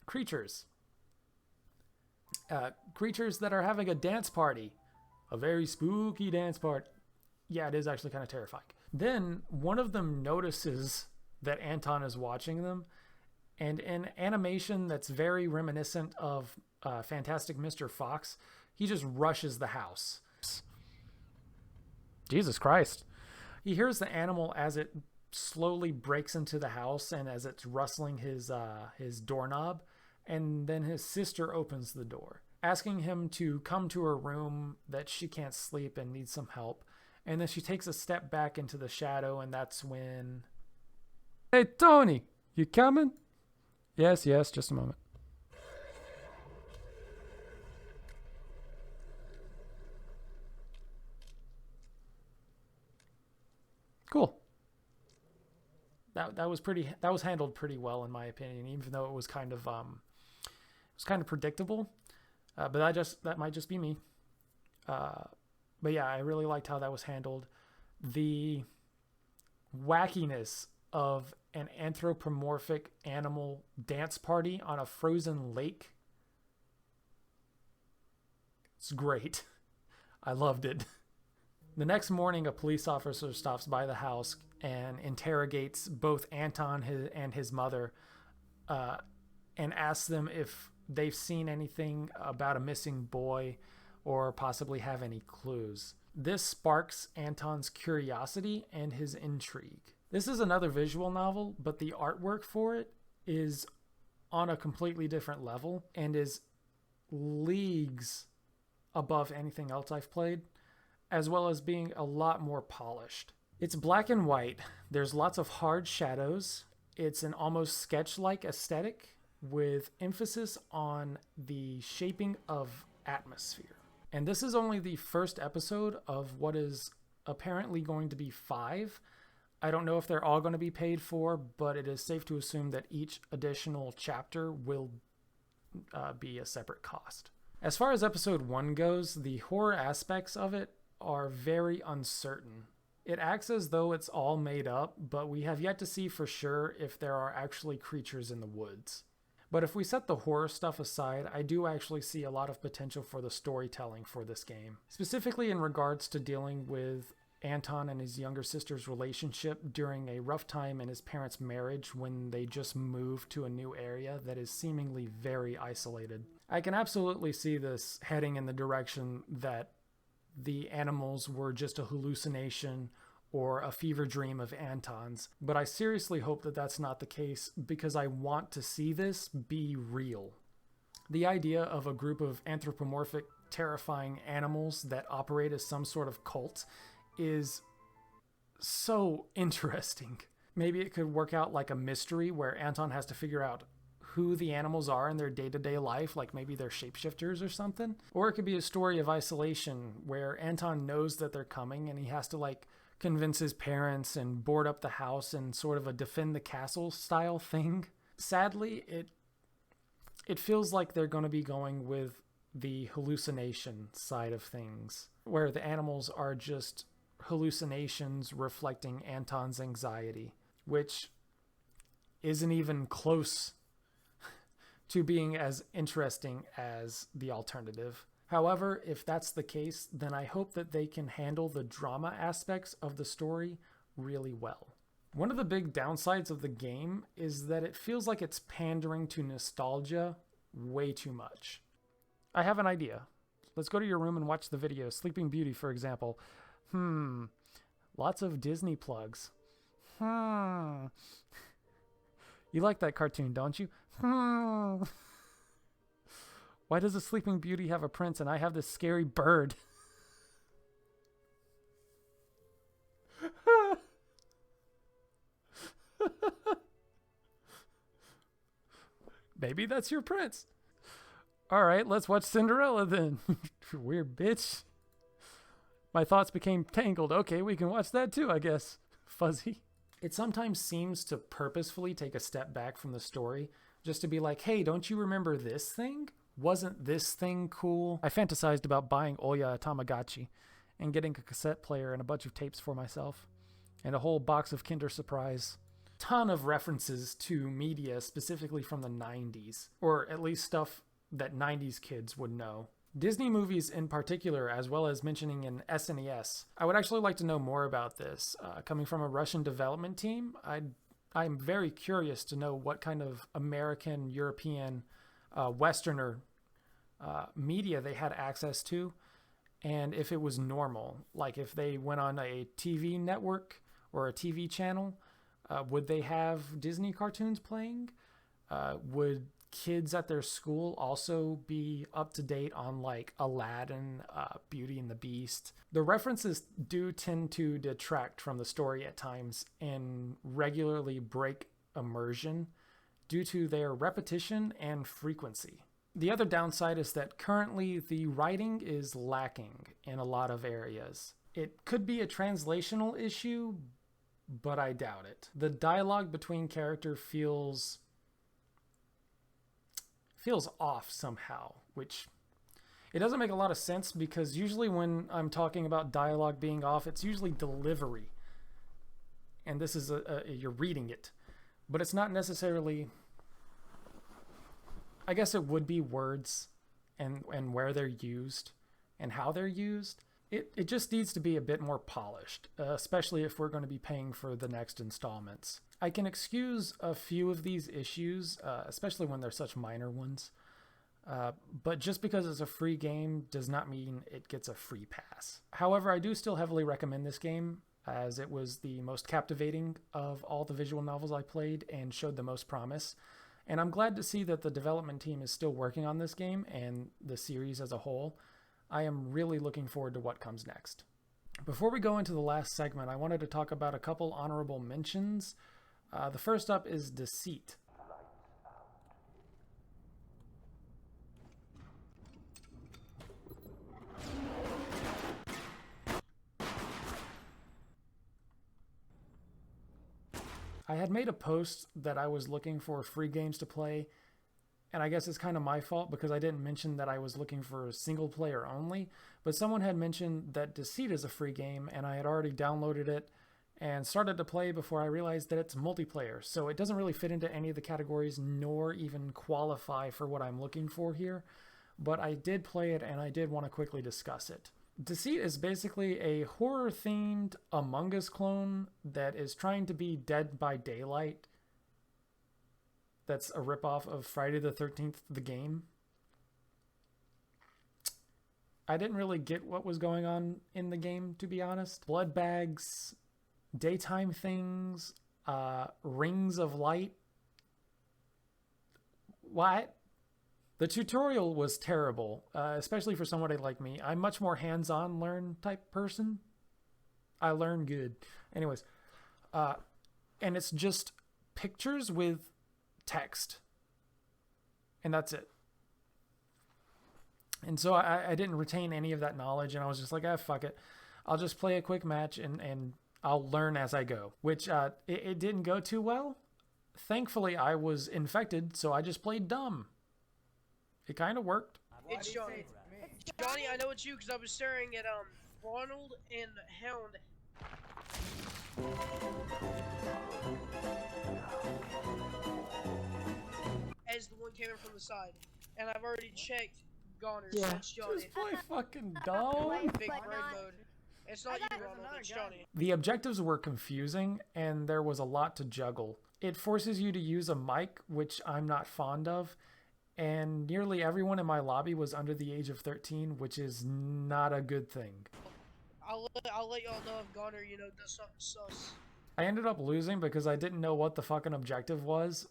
creatures. Creatures that are having a dance party. A very spooky dance party. Yeah, it is actually kind of terrifying. Then one of them notices that Anton is watching them, and in animation that's very reminiscent of Fantastic Mr. Fox, he just rushes the house. Jesus Christ. He hears the animal as it slowly breaks into the house and as it's rustling his doorknob, and then his sister opens the door, asking him to come to her room, that she can't sleep and needs some help. And then she takes a step back into the shadow, and that's when... Hey, Tony, you coming? Yes, just a moment. Cool. That was handled pretty well in my opinion, even though it was kind of predictable. But that might just be me. But yeah, I really liked how that was handled. The wackiness of an anthropomorphic animal dance party on a frozen lake. It's great. I loved it. The next morning, a police officer stops by the house and interrogates both Anton and his mother, and asks them if they've seen anything about a missing boy or possibly have any clues. This sparks Anton's curiosity and his intrigue. This is another visual novel, but the artwork for it is on a completely different level and is leagues above anything else I've played, as well as being a lot more polished. It's black and white. There's lots of hard shadows. It's an almost sketch-like aesthetic with emphasis on the shaping of atmosphere. And this is only the first episode of what is apparently going to be 5. I don't know if they're all going to be paid for, but it is safe to assume that each additional chapter will be a separate cost. As far as episode 1 goes, the horror aspects of it are very uncertain. It acts as though it's all made up, but we have yet to see for sure if there are actually creatures in the woods. But if we set the horror stuff aside, I do actually see a lot of potential for the storytelling for this game. Specifically in regards to dealing with Anton and his younger sister's relationship during a rough time in his parents' marriage when they just moved to a new area that is seemingly very isolated. I can absolutely see this heading in the direction that the animals were just a hallucination or a fever dream of Anton's, but I seriously hope that that's not the case because I want to see this be real. The idea of a group of anthropomorphic, terrifying animals that operate as some sort of cult is so interesting. Maybe it could work out like a mystery where Anton has to figure out who the animals are in their day-to-day life, like maybe they're shapeshifters or something. Or it could be a story of isolation where Anton knows that they're coming and he has to convince his parents and board up the house and sort of a defend the castle style thing. Sadly, it feels like they're going to be going with the hallucination side of things, where the animals are just hallucinations reflecting Anton's anxiety, which isn't even close to being as interesting as the alternative. However, if that's the case, then I hope that they can handle the drama aspects of the story really well. One of the big downsides of the game is that it feels like it's pandering to nostalgia way too much. I have an idea. Let's go to your room and watch the video. Sleeping Beauty, for example. Lots of Disney plugs. You like that cartoon, don't you? Why does the Sleeping Beauty have a prince and I have this scary bird? Maybe that's your prince. All right, let's watch Cinderella then. Weird bitch. My thoughts became tangled. Okay, we can watch that too, I guess. Fuzzy. It sometimes seems to purposefully take a step back from the story just to be like, hey, don't you remember this thing? Wasn't this thing cool? I fantasized about buying Oya a Tamagotchi and getting a cassette player and a bunch of tapes for myself and a whole box of Kinder Surprise. Ton of references to media specifically from the 90s, or at least stuff that 90s kids would know. Disney movies in particular, as well as mentioning in SNES. I would actually like to know more about this. Coming from a Russian development team, I'm very curious to know what kind of American, European, Westerner media they had access to, and if it was normal. Like if they went on a TV network or a TV channel, would they have Disney cartoons playing? Would kids at their school also be up to date on like Aladdin, Beauty and the Beast? The references do tend to detract from the story at times and regularly break immersion due to their repetition and frequency. The other downside is that currently the writing is lacking in a lot of areas. It could be a translational issue, but I doubt it. The dialogue between characters feels off somehow, which it doesn't make a lot of sense because usually when I'm talking about dialogue being off, it's usually delivery. And this is you're reading it, but it's not necessarily, I guess it would be words and where they're used and how they're used. It just needs to be a bit more polished, especially if we're going to be paying for the next installments. I can excuse a few of these issues, especially when they're such minor ones. But just because it's a free game does not mean it gets a free pass. However, I do still heavily recommend this game, as it was the most captivating of all the visual novels I played and showed the most promise. And I'm glad to see that the development team is still working on this game and the series as a whole. I am really looking forward to what comes next. Before we go into the last segment, I wanted to talk about a couple honorable mentions. The first up is Deceit. I had made a post that I was looking for free games to play, and I guess it's kind of my fault because I didn't mention that I was looking for single player only, but someone had mentioned that Deceit is a free game, and I had already downloaded it and started to play before I realized that it's multiplayer, so it doesn't really fit into any of the categories nor even qualify for what I'm looking for here, but I did play it and I did want to quickly discuss it. Deceit is basically a horror-themed Among Us clone that is trying to be Dead by Daylight. That's a ripoff of Friday the 13th, the game. I didn't really get what was going on in the game, to be honest. Blood bags, daytime things, rings of light. What? The tutorial was terrible, especially for somebody like me. I'm much more hands-on learn type person. I learn good. Anyways, and it's just pictures with text. And that's it. And so I didn't retain any of that knowledge, and I was just like, fuck it. I'll just play a quick match and I'll learn as I go, which it didn't go too well. Thankfully, I was infected, so I just played dumb. It kind of worked. It's Johnny. Johnny, I know it's you because I was staring at Ronald and Hound. As the one came in from the side, and I've already checked Goner. Yeah, So it's Johnny. just play fucking dumb. Big brain mode. It's not you, Ronald. It's Johnny. The objectives were confusing, and there was a lot to juggle. It forces you to use a mic, which I'm not fond of. And nearly everyone in my lobby was under the age of 13, which is not a good thing. I'll let y'all know if Goner, does something sus. I ended up losing because I didn't know what the fucking objective was.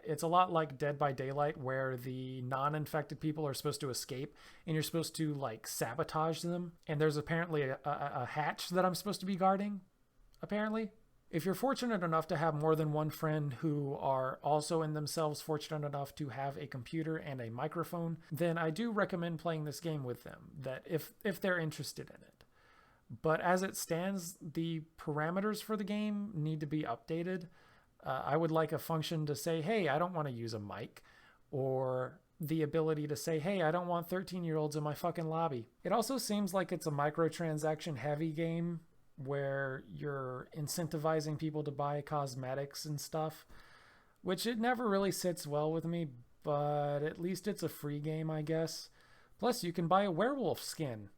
It's a lot like Dead by Daylight, where the non-infected people are supposed to escape, and you're supposed to, like, sabotage them. And there's apparently a hatch that I'm supposed to be guarding, apparently. If you're fortunate enough to have more than one friend who are also in themselves fortunate enough to have a computer and a microphone, then I do recommend playing this game with them, that if they're interested in it. But as it stands, the parameters for the game need to be updated. I would like a function to say, hey, I don't want to use a mic, or the ability to say, hey, I don't want 13-year-olds in my fucking lobby. It also seems like it's a microtransaction heavy game, where you're incentivizing people to buy cosmetics and stuff, which it never really sits well with me, but at least it's a free game, I guess. Plus, you can buy a werewolf skin.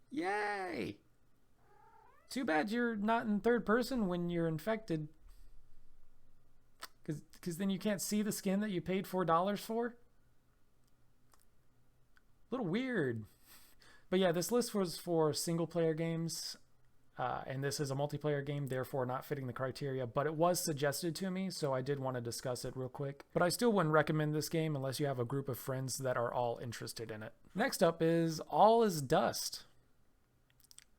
Yay! Too bad you're not in third person when you're infected, because then you can't see the skin that you paid $4 for. A little weird. But yeah, this list was for single-player games, and this is a multiplayer game, therefore not fitting the criteria, but it was suggested to me, so I did want to discuss it real quick. But I still wouldn't recommend this game unless you have a group of friends that are all interested in it. Next up is All Is Dust.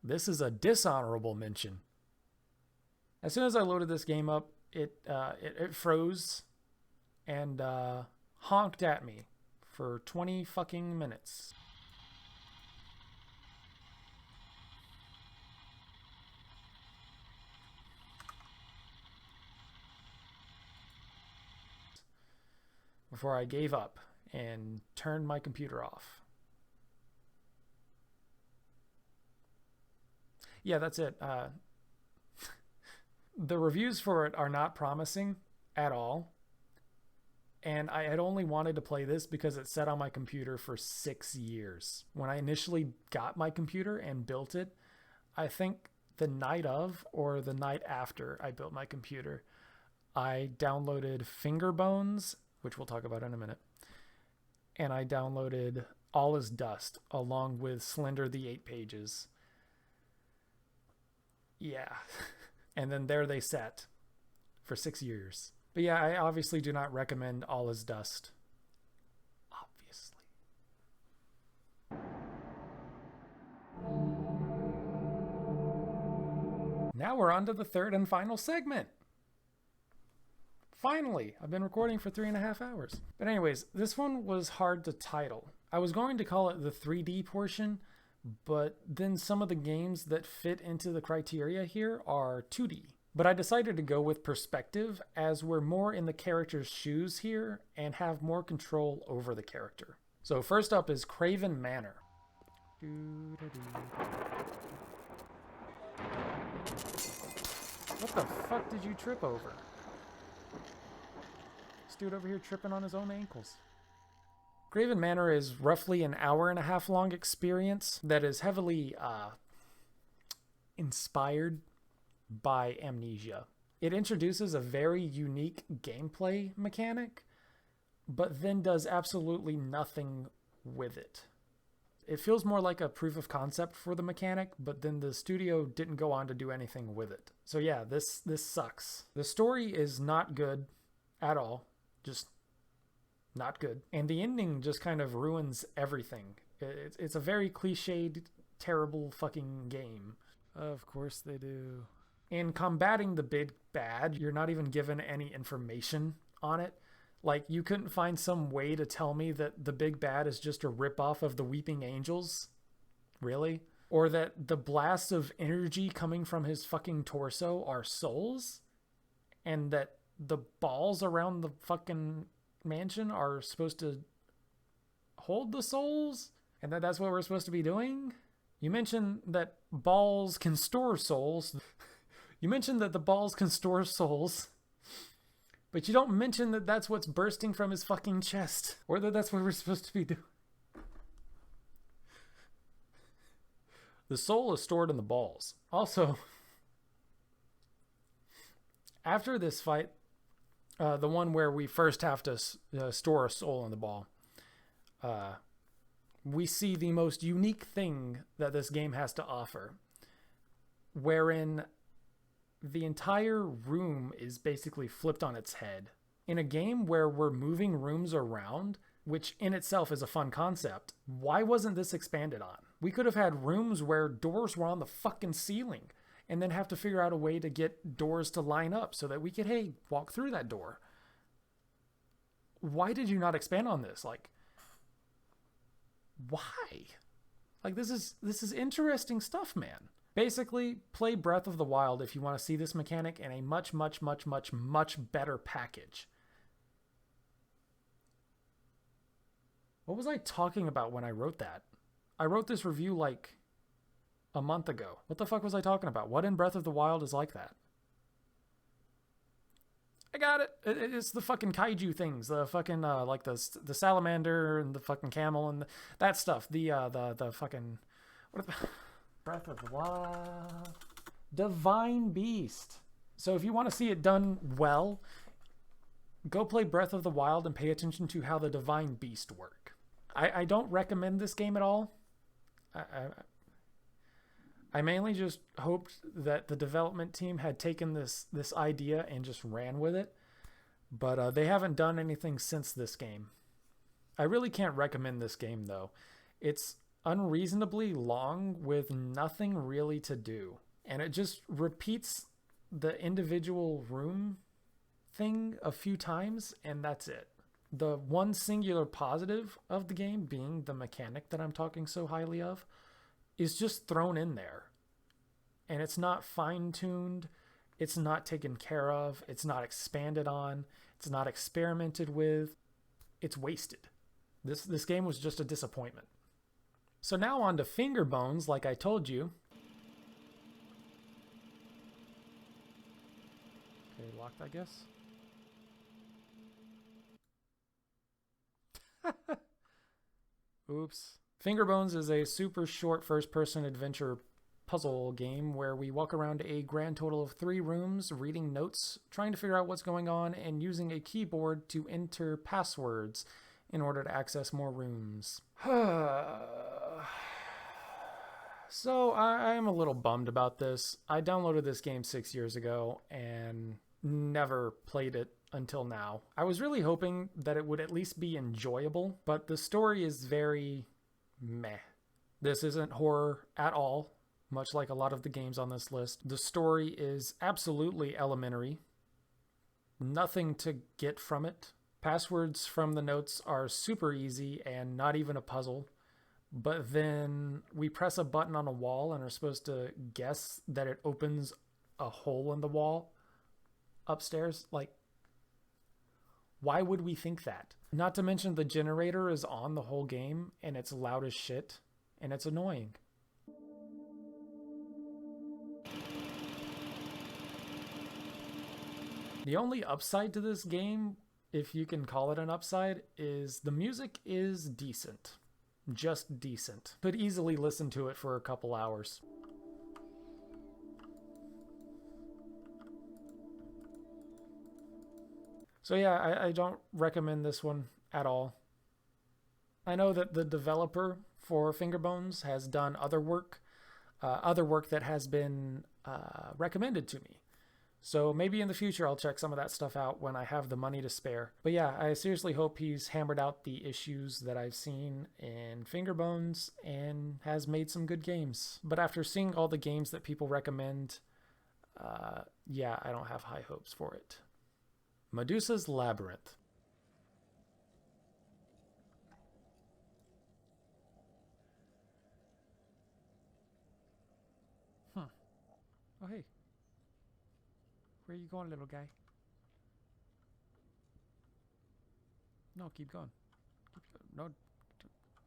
This is a dishonorable mention. As soon as I loaded this game up, it froze and honked at me for 20 fucking minutes. Before I gave up and turned my computer off. Yeah, that's it. The reviews for it are not promising at all. And I had only wanted to play this because it sat on my computer for 6 years. When I initially got my computer and built it, I think the night of or the night after I built my computer, I downloaded Fingerbones, which we'll talk about in a minute, and I downloaded All Is Dust along with Slender the 8 Pages. Yeah. And then there they sat for 6 years. But yeah, I obviously do not recommend All Is Dust. Obviously. Now we're on to the third and final segment. Finally, I've been recording for 3.5 hours. But anyways, this one was hard to title. I was going to call it the 3D portion, but then some of the games that fit into the criteria here are 2D. But I decided to go with perspective, as we're more in the character's shoes here and have more control over the character. So first up is Kravens Manor. What the fuck did you trip over? This dude over here tripping on his own ankles. Kravens Manor is roughly an hour-and-a-half long experience that is heavily inspired by Amnesia. It introduces a very unique gameplay mechanic, but then does absolutely nothing with it. It feels more like a proof of concept for the mechanic, but then the studio didn't go on to do anything with it. So yeah, this sucks. The story is not good at all. Just not good. And the ending just kind of ruins everything. It's a very cliched, terrible fucking game. Of course they do. In combating the big bad, you're not even given any information on it. Like, you couldn't find some way to tell me that the big bad is just a ripoff of the Weeping Angels? Really? Or that the blasts of energy coming from his fucking torso are souls? And that the balls around the fucking mansion are supposed to hold the souls? And that's what we're supposed to be doing? You mentioned that balls can store souls. You mentioned that the balls can store souls. But you don't mention that that's what's bursting from his fucking chest. Or that that's what we're supposed to be doing. The soul is stored in the balls. Also, after this fight, the one where we first have to store a soul in the ball, we see the most unique thing that this game has to offer, wherein the entire room is basically flipped on its head. In a game where we're moving rooms around, which in itself is a fun concept, why wasn't this expanded on? We could have had rooms where doors were on the fucking ceiling and then have to figure out a way to get doors to line up so that we could, hey, walk through that door. Why did you not expand on this? Like, why? Like, this is interesting stuff, man. Basically, play Breath of the Wild if you want to see this mechanic in a much, much, much, much, much better package. What was I talking about when I wrote that? I wrote this review like a month ago. What the fuck was I talking about? What in Breath of the Wild is like that? I got it. It's the fucking kaiju things. The fucking, like the salamander and the fucking camel and that stuff. The fucking... What the... Breath of the Wild. Divine Beast. So if you want to see it done well, go play Breath of the Wild and pay attention to how the Divine Beast work. I don't recommend this game at all. I mainly just hoped that the development team had taken this idea and just ran with it. But they haven't done anything since this game. I really can't recommend this game, though. It's unreasonably long with nothing really to do. And it just repeats the individual room thing a few times, and that's it. The one singular positive of the game, being the mechanic that I'm talking so highly of, is just thrown in there. And it's not fine-tuned, it's not taken care of, it's not expanded on, it's not experimented with, it's wasted. This game was just a disappointment. So now on to Fingerbones, like I told you. Okay, locked, I guess. Oops. Fingerbones is a super short first-person adventure puzzle game where we walk around a grand total of 3 rooms, reading notes, trying to figure out what's going on, and using a keyboard to enter passwords in order to access more rooms. So I am a little bummed about this. I downloaded this game 6 years ago and never played it until now. I was really hoping that it would at least be enjoyable, but the story is very meh. This isn't horror at all, much like a lot of the games on this list. The story is absolutely elementary. Nothing to get from it. Passwords from the notes are super easy and not even a puzzle. But then we press a button on a wall and are supposed to guess that it opens a hole in the wall upstairs. Like, why would we think that? Not to mention the generator is on the whole game and it's loud as shit and it's annoying. The only upside to this game, if you can call it an upside, is the music is decent. Just decent. Could easily listen to it for a couple hours. So yeah, I don't recommend this one at all. I know that the developer for Fingerbones has done other work that has been recommended to me. So maybe in the future I'll check some of that stuff out when I have the money to spare. But yeah, I seriously hope he's hammered out the issues that I've seen in Fingerbones and has made some good games. But after seeing all the games that people recommend, yeah, I don't have high hopes for it. Medusa's Labyrinth. Huh. Oh, hey. Where are you going, little guy? No, keep going. No.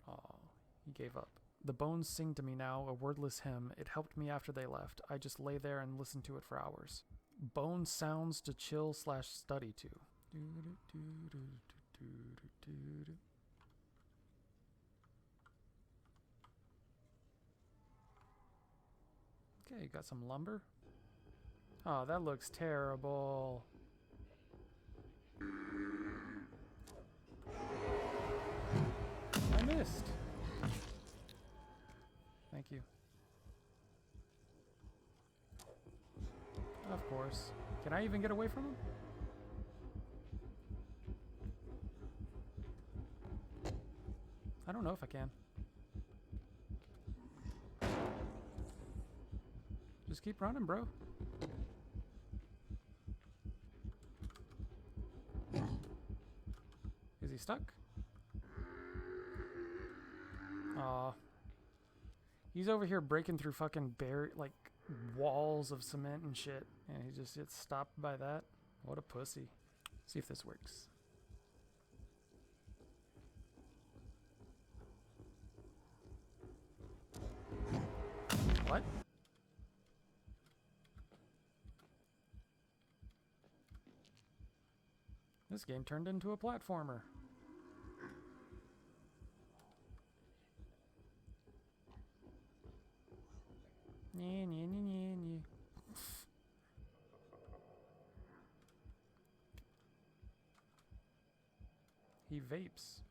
Oh, he gave up. The bones sing to me now, a wordless hymn. It helped me after they left. I just lay there and listened to it for hours. Bone sounds to chill/study to. Okay, got some lumber. Oh, that looks terrible. I missed. Thank you. Of course. Can I even get away from him? I don't know if I can. Just keep running, bro. Is he stuck? Aw. He's over here breaking through fucking like walls of cement and shit, and he just gets stopped by that. What a pussy. See if this works. What? This game turned into a platformer. He vapes.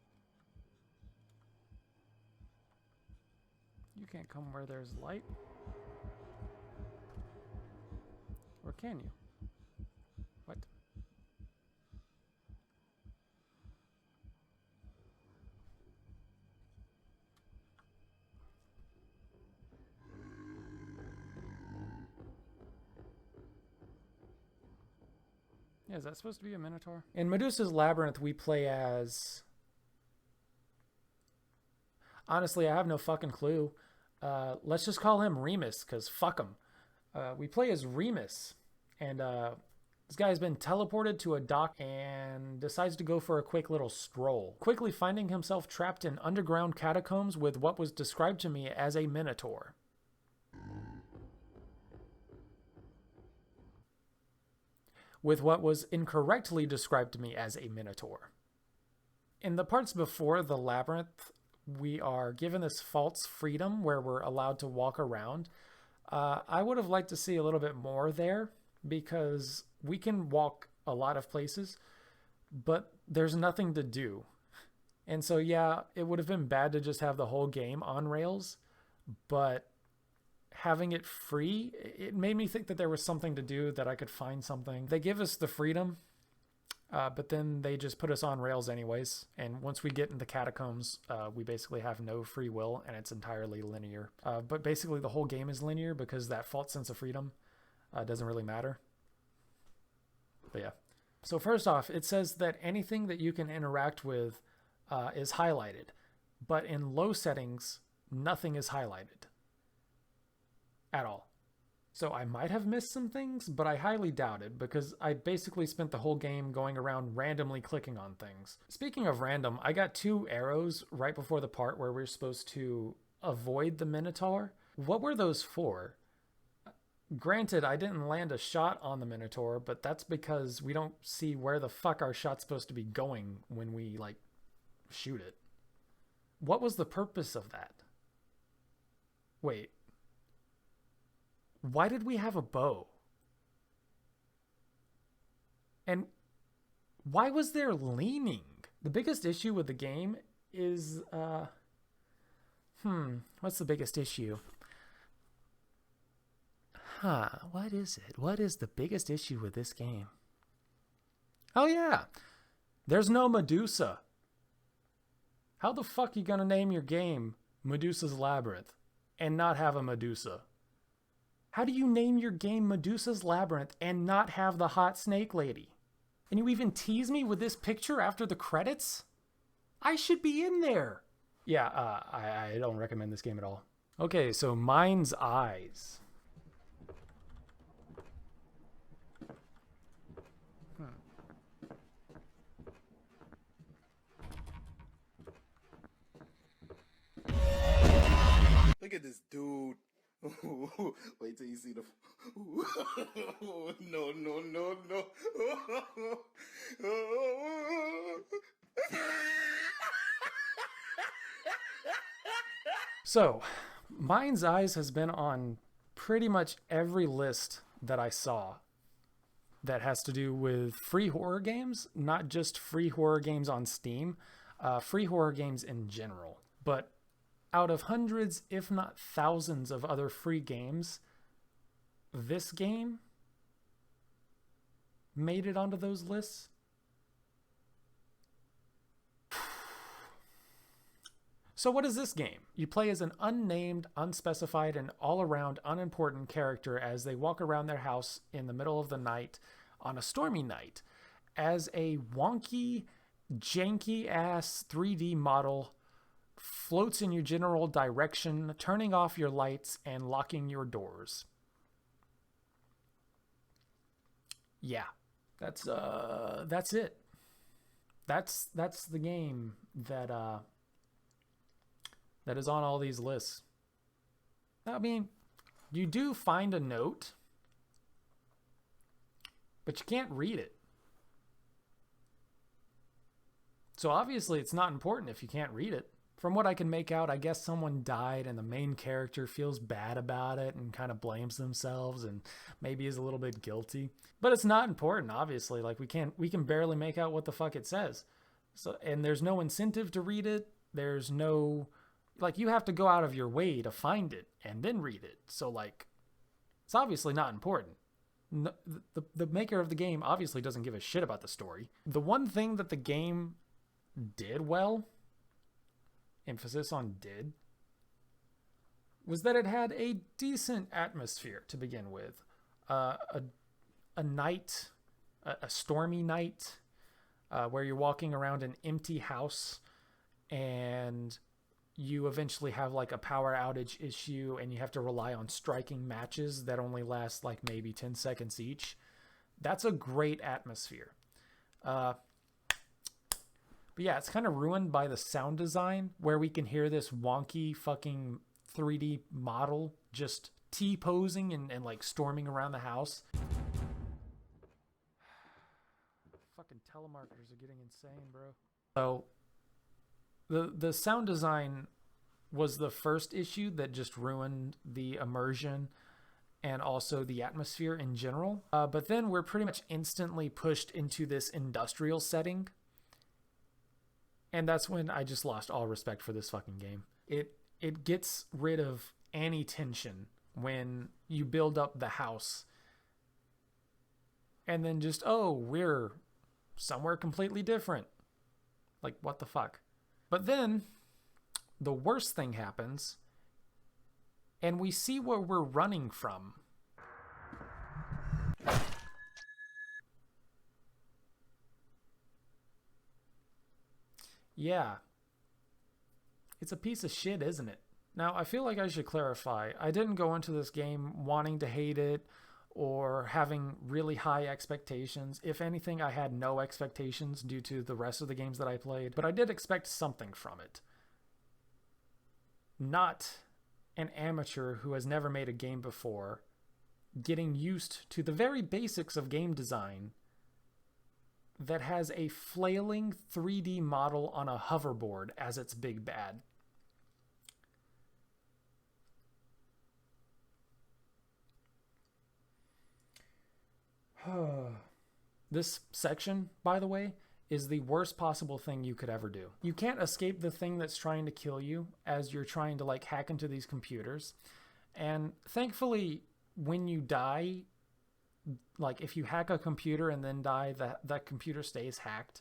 You can't come where there's light. Or can you? What? Yeah, is that supposed to be a Minotaur? In Medusa's Labyrinth, we play as... Honestly, I have no fucking clue. Let's just call him Remus, because fuck him. We play as Remus, and this guy's been teleported to a dock and decides to go for a quick little stroll, quickly finding himself trapped in underground catacombs with what was described to me as a Minotaur. With what was incorrectly described to me as a Minotaur. In the parts before the Labyrinth, we are given this false freedom where we're allowed to walk around. I would have liked to see a little bit more there, because we can walk a lot of places, but there's nothing to do. And so, yeah, it would have been bad to just have the whole game on rails, but having it free, it made me think that there was something to do, that I could find something. They give us the freedom, but then they just put us on rails anyways. And once we get in the catacombs, we basically have no free will, and it's entirely linear. But basically the whole game is linear, because that false sense of freedom doesn't really matter. But yeah. So first off, it says that anything that you can interact with is highlighted. But in low settings, nothing is highlighted at all. So I might have missed some things, but I highly doubt it, because I basically spent the whole game going around randomly clicking on things. Speaking of random, I got 2 arrows right before the part where we're supposed to avoid the Minotaur. What were those for? Granted, I didn't land a shot on the Minotaur, but that's because we don't see where the fuck our shot's supposed to be going when we, like, shoot it. What was the purpose of that? Wait. Why did we have a bow? And why was there leaning? The biggest issue with the game is, what's the biggest issue? What is it? What is the biggest issue with this game? Oh yeah, there's no Medusa. How the fuck are you gonna name your game Medusa's Labyrinth and not have a Medusa? How do you name your game Medusa's Labyrinth and not have the hot snake lady? And you even tease me with this picture after the credits? I should be in there. Yeah, I don't recommend this game at all. Okay, so Mind's Eyes. Look at this dude. Wait till you see the. No, no, no, no. So, Mind's Eyes has been on pretty much every list that I saw that has to do with free horror games, not just free horror games on Steam, free horror games in general. But out of hundreds, if not thousands of other free games, this game made it onto those lists. So what is this game? You play as an unnamed, unspecified, and all-around unimportant character as they walk around their house in the middle of the night on a stormy night as a wonky, janky-ass 3D model floats in your general direction, turning off your lights and locking your doors. Yeah, that's it. That's the game that is on all these lists. I mean, you do find a note, but you can't read it. So obviously it's not important if you can't read it. From what I can make out, I guess someone died and the main character feels bad about it and kind of blames themselves and maybe is a little bit guilty. But it's not important, obviously. Like we can barely make out what the fuck it says. So, and there's no incentive to read it. There's no, like, you have to go out of your way to find it and then read it. So like, it's obviously not important. No, the maker of the game obviously doesn't give a shit about the story. The one thing that the game did well, emphasis on did, was that it had a decent atmosphere to begin with. A night, a stormy night, where you're walking around an empty house and you eventually have like a power outage issue and you have to rely on striking matches that only last like maybe 10 seconds each. That's a great atmosphere. But yeah, it's kind of ruined by the sound design where we can hear this wonky fucking 3D model just T-posing and like storming around the house. Fucking telemarketers are getting insane, bro. So the sound design was the first issue that just ruined the immersion and also the atmosphere in general. But then we're pretty much instantly pushed into this industrial setting. And that's when I just lost all respect for this fucking game. It gets rid of any tension when you build up the house and then just, oh, we're somewhere completely different. Like, what the fuck? But then the worst thing happens and we see where we're running from. Yeah. It's a piece of shit, isn't it? Now, I feel like I should clarify. I didn't go into this game wanting to hate it or having really high expectations. If anything, I had no expectations due to the rest of the games that I played, but I did expect something from it. Not an amateur who has never made a game before getting used to the very basics of game design that has a flailing 3D model on a hoverboard as its big bad. This section, by the way, is the worst possible thing you could ever do. You can't escape the thing that's trying to kill you as you're trying to like hack into these computers. And thankfully, when you die, like if you hack a computer and then die, that computer stays hacked.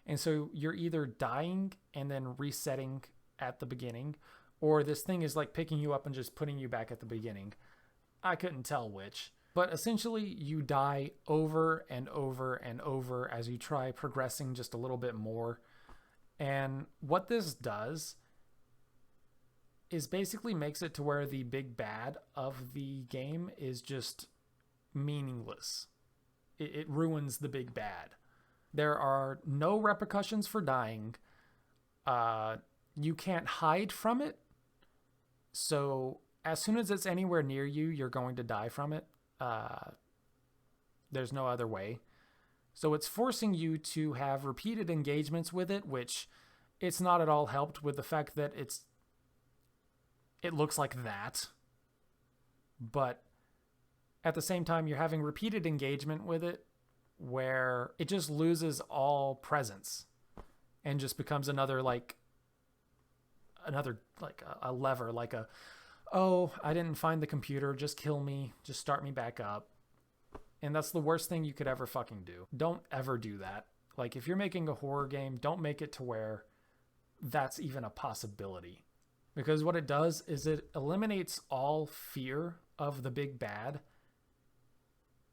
And so you're either dying and then resetting at the beginning, or this thing is like picking you up and just putting you back at the beginning. I couldn't tell which. But essentially, you die over and over and over as you try progressing just a little bit more. And what this does is basically makes it to where the big bad of the game is just meaningless. It ruins the big bad. There are no repercussions for dying. You can't hide from it. So as soon as it's anywhere near you, you're going to die from it. There's no other way. So it's forcing you to have repeated engagements with it, which it's not at all helped with the fact that it looks like that. But at the same time, you're having repeated engagement with it where it just loses all presence and just becomes another a lever, like a, oh, I didn't find the computer, just kill me, just start me back up. And that's the worst thing you could ever fucking do. Don't ever do that. Like, if you're making a horror game, don't make it to where that's even a possibility. Because what it does is it eliminates all fear of the big bad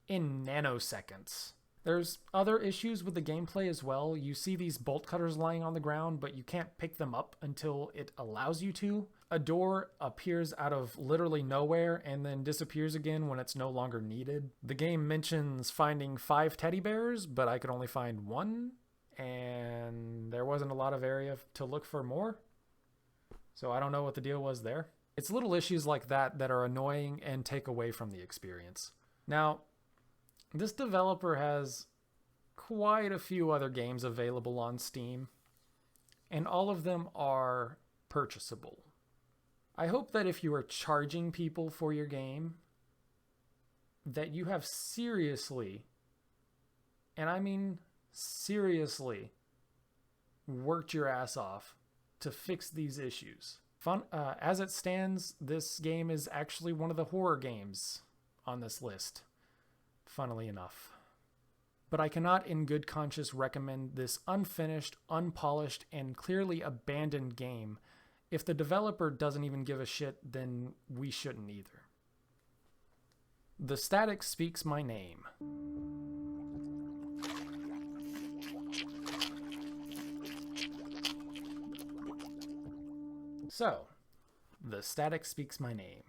in nanoseconds. There's other issues with the gameplay as well. You see these bolt cutters lying on the ground, but you can't pick them up until it allows you to. A door appears out of literally nowhere and then disappears again when it's no longer needed. The game mentions finding 5 teddy bears, but I could only find 1, and there wasn't a lot of area to look for more. So I don't know what the deal was there. It's little issues like that that are annoying and take away from the experience. Now, this developer has quite a few other games available on Steam, and all of them are purchasable. I hope that if you are charging people for your game, that you have seriously, and I mean seriously, worked your ass off to fix these issues. As it stands, this game is actually one of the horror games on this list, funnily enough. But I cannot in good conscience recommend this unfinished, unpolished, and clearly abandoned game. If the developer doesn't even give a shit, then we shouldn't either. The static speaks my name. So, the static speaks my name.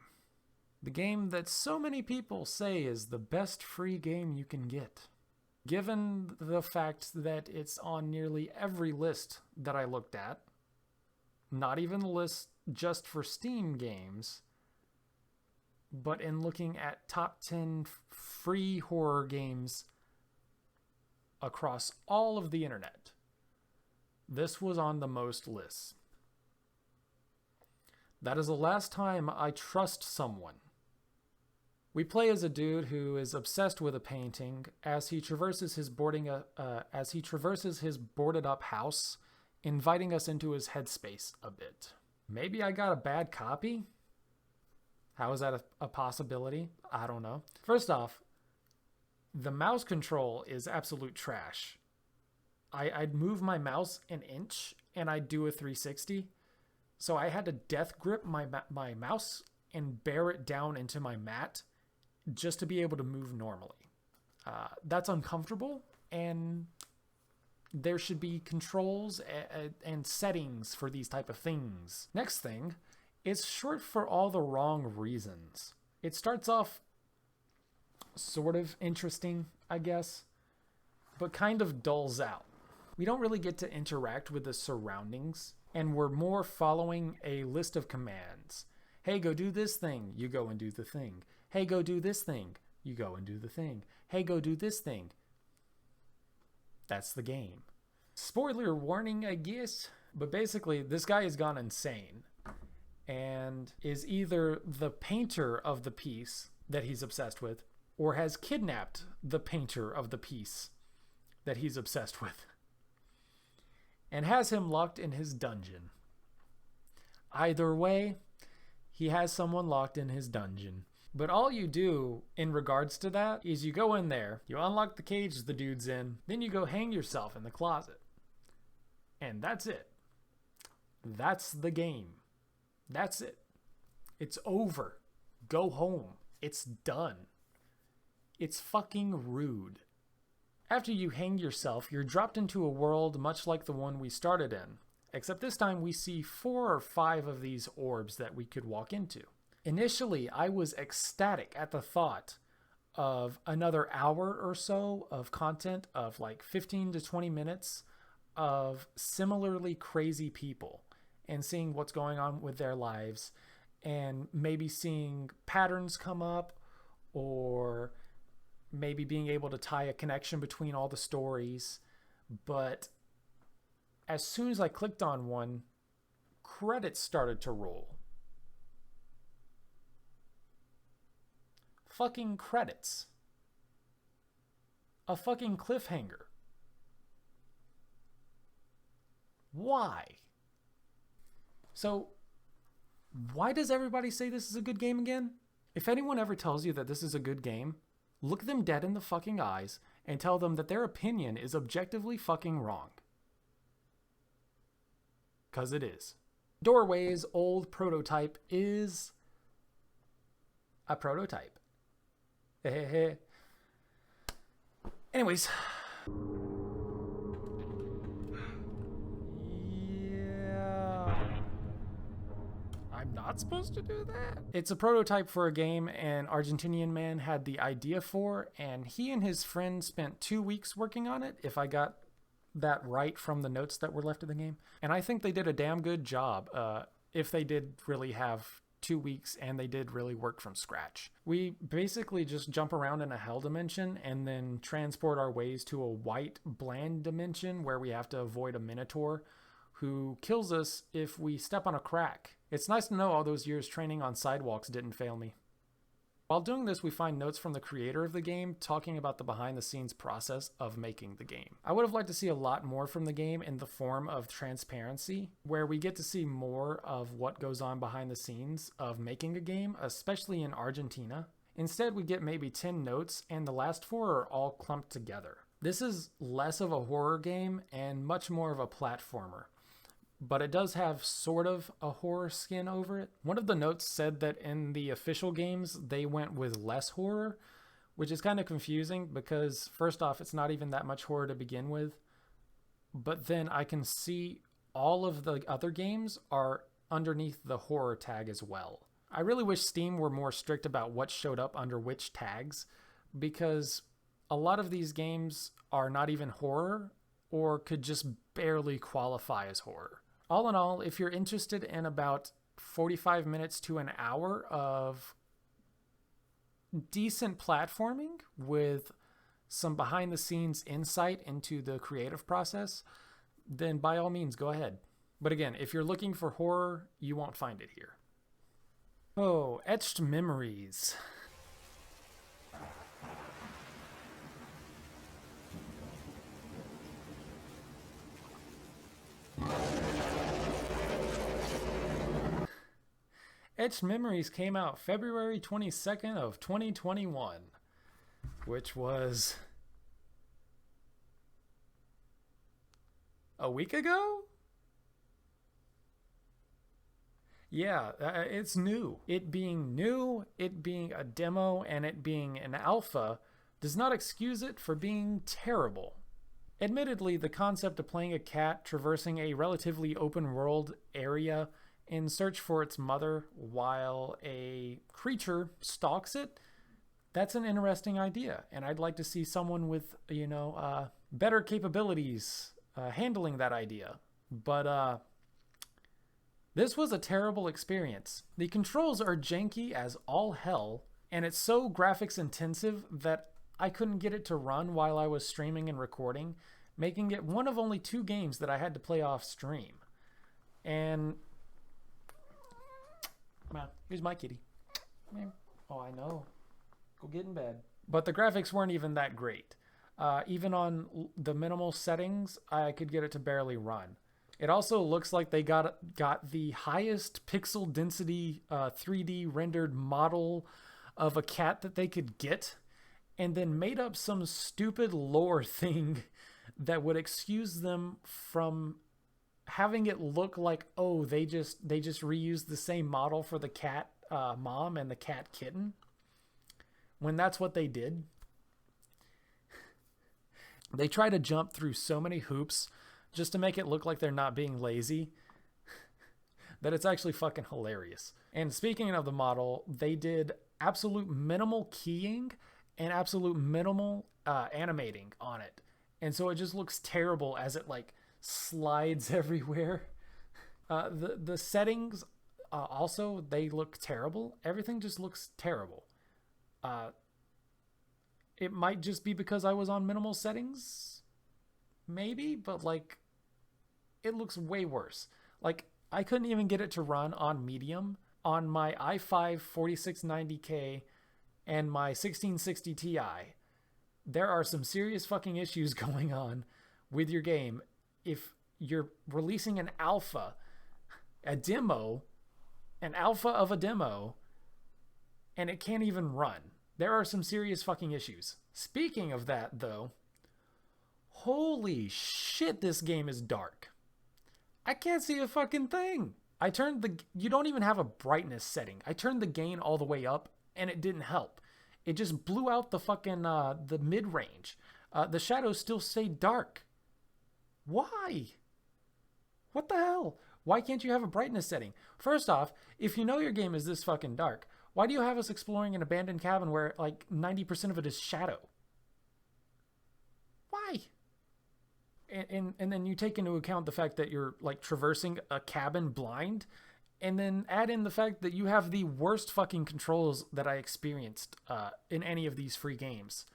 The game that so many people say is the best free game you can get. Given the fact that it's on nearly every list that I looked at, not even the list just for Steam games, but in looking at top 10 free horror games across all of the internet, this was on the most lists. That is the last time I trust someone. We play as a dude who is obsessed with a painting as he traverses his boarded up house, inviting us into his headspace a bit. Maybe I got a bad copy? How is that a possibility? I don't know. First off, the mouse control is absolute trash. I'd move my mouse an inch and I'd do a 360. So I had to death grip my mouse and bear it down into my mat just to be able to move normally. That's uncomfortable, and there should be controls and settings for these type of things. Next thing, it's short for all the wrong reasons. It starts off sort of interesting, I guess, but kind of dulls out. We don't really get to interact with the surroundings, and we're more following a list of commands. Hey, go do this thing. You go and do the thing. Hey, go do this thing. You go and do the thing. Hey, go do this thing. That's the game. Spoiler warning, I guess. But basically, this guy has gone insane and is either the painter of the piece that he's obsessed with or has kidnapped the painter of the piece that he's obsessed with and has him locked in his dungeon. Either way, he has someone locked in his dungeon. But all you do in regards to that is you go in there, you unlock the cage the dude's in, then you go hang yourself in the closet. And that's it. That's the game. That's it. It's over. Go home. It's done. It's fucking rude. After you hang yourself, you're dropped into a world much like the one we started in, except this time we see 4 or 5 of these orbs that we could walk into. Initially, I was ecstatic at the thought of another hour or so of content of like 15 to 20 minutes of similarly crazy people and seeing what's going on with their lives and maybe seeing patterns come up or maybe being able to tie a connection between all the stories. But as soon as I clicked on one, credits started to roll. Fucking credits. A fucking cliffhanger. Why? So, why does everybody say this is a good game again? If anyone ever tells you that this is a good game, look them dead in the fucking eyes and tell them that their opinion is objectively fucking wrong. 'Cause it is. Doorway's old prototype is a prototype. Anyways. Yeah. I'm not supposed to do that? It's a prototype for a game an Argentinian man had the idea for, and he and his friend spent 2 weeks working on it, if I got that right from the notes that were left of the game. And I think they did a damn good job, if they did really have 2 weeks and they did really work from scratch. We basically just jump around in a hell dimension and then transport our ways to a white bland dimension where we have to avoid a minotaur who kills us if we step on a crack. It's nice to know all those years training on sidewalks didn't fail me. While doing this, we find notes from the creator of the game talking about the behind-the-scenes process of making the game. I would have liked to see a lot more from the game in the form of transparency, where we get to see more of what goes on behind the scenes of making a game, especially in Argentina. Instead, we get maybe 10 notes, and the last 4 are all clumped together. This is less of a horror game and much more of a platformer, but it does have sort of a horror skin over it. One of the notes said that in the official games, they went with less horror, which is kind of confusing because first off, it's not even that much horror to begin with. But then I can see all of the other games are underneath the horror tag as well. I really wish Steam were more strict about what showed up under which tags, because a lot of these games are not even horror or could just barely qualify as horror. All in all, if you're interested in about 45 minutes to an hour of decent platforming with some behind-the-scenes insight into the creative process, then by all means, go ahead. But again, if you're looking for horror, you won't find it here. Oh, Etched Memories. Etched Memories came out February 22nd of 2021, which was a week ago? Yeah, it's new. It being new, it being a demo, and it being an alpha does not excuse it for being terrible. Admittedly, the concept of playing a cat traversing a relatively open world area in search for its mother while a creature stalks it, that's an interesting idea. And I'd like to see someone with, better capabilities handling that idea. But this was a terrible experience. The controls are janky as all hell, and it's so graphics intensive that I couldn't get it to run while I was streaming and recording, making it one of only 2 games that I had to play off stream. And well, here's my kitty. Oh, I know. Go get in bed. But the graphics weren't even that great. Even on the minimal settings, I could get it to barely run. It also looks like they got the highest pixel density 3D rendered model of a cat that they could get, and then made up some stupid lore thing that would excuse them from having it look like, oh, they just reused the same model for the cat mom and the cat kitten, when that's what they did. They try to jump through so many hoops just to make it look like they're not being lazy that it's actually fucking hilarious. And speaking of the model, they did absolute minimal keying and absolute minimal animating on it. And so it just looks terrible as it slides everywhere. The settings also, they look terrible. Everything just looks terrible. It might just be because I was on minimal settings, maybe, but it looks way worse. I couldn't even get it to run on medium on my i5 4690K and my 1660 Ti. There are some serious fucking issues going on with your game if you're releasing an alpha of a demo, and it can't even run. There are some serious fucking issues. Speaking of that, though, holy shit, this game is dark. I can't see a fucking thing. I turned the... You don't even have a brightness setting. I turned the gain all the way up, and it didn't help. It just blew out the fucking, the mid-range. The shadows still stay dark. Why? What the hell? Why can't you have a brightness setting? First off, if you know your game is this fucking dark, why do you have us exploring an abandoned cabin where, like, 90% of it is shadow? Why? And then you take into account the fact that you're, like, traversing a cabin blind, and then add in the fact that you have the worst fucking controls that I experienced in any of these free games.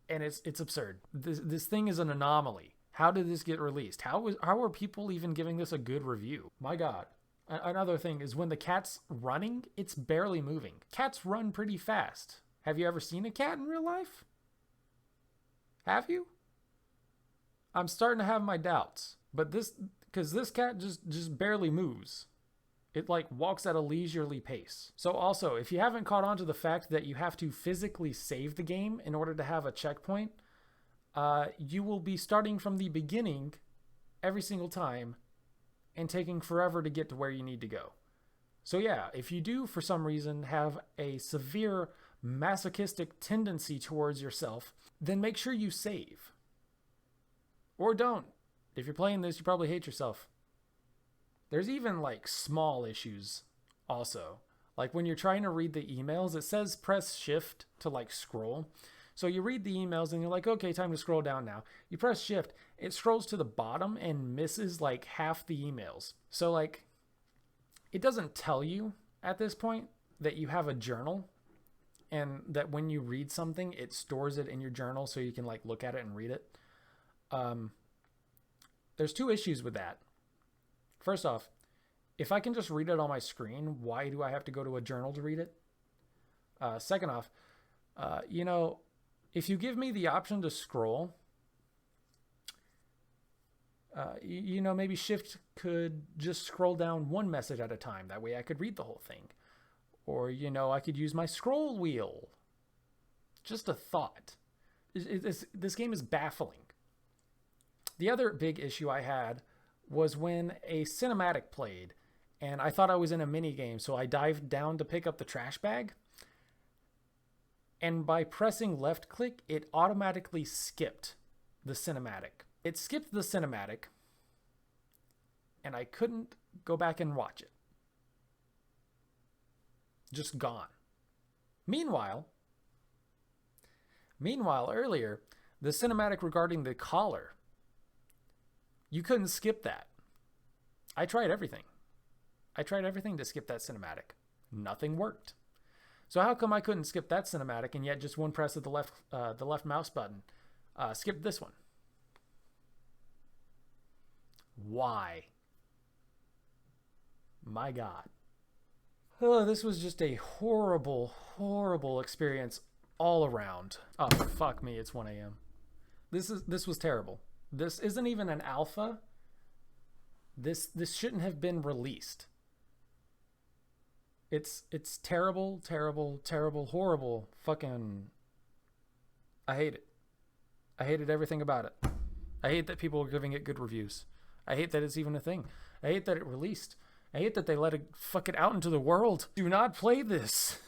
And it's absurd. This thing is an anomaly. How did this get released? How are people even giving this a good review? My God. Another thing is when the cat's running, it's barely moving. Cats run pretty fast. Have you ever seen a cat in real life? Have you? I'm starting to have my doubts. But because this cat just barely moves. It like walks at a leisurely pace. So also, if you haven't caught on to the fact that you have to physically save the game in order to have a checkpoint, you will be starting from the beginning every single time and taking forever to get to where you need to go. So yeah, if you do for some reason have a severe masochistic tendency towards yourself, then make sure you save. Or don't. If you're playing this, you probably hate yourself. There's even like small issues also. Like when you're trying to read the emails, it says press shift to like scroll. So you read the emails and you're like, okay, time to scroll down now. You press shift, it scrolls to the bottom and misses like half the emails. So like, it doesn't tell you at this point that you have a journal and that when you read something, it stores it in your journal so you can like look at it and read it. There's two issues with that. First off, if I can just read it on my screen, why do I have to go to a journal to read it? Second off, you know, if you give me the option to scroll, you know, maybe Shift could just scroll down one message at a time. That way I could read the whole thing. Or, you know, I could use my scroll wheel. Just a thought. This game is baffling. The other big issue I had was when a cinematic played and I thought I was in a mini game, so I dived down to pick up the trash bag. And by pressing left click, it automatically skipped the cinematic. It skipped the cinematic, and I couldn't go back and watch it. Just gone. Meanwhile, earlier, the cinematic regarding the collar, you couldn't skip that. I tried everything. I tried everything to skip that cinematic. Nothing worked. So how come I couldn't skip that cinematic and yet just one press of the left mouse button skipped this one? Why? My God. Oh, this was just a horrible, horrible experience all around. Oh, fuck me, it's 1 a.m. This was terrible. This isn't even an alpha. This shouldn't have been released. It's terrible, terrible, terrible, horrible. Fucking, I hate it. I hated everything about it. I hate that people are giving it good reviews. I hate that it's even a thing. I hate that it released. I hate that they let it fucking out into the world. Do not play this.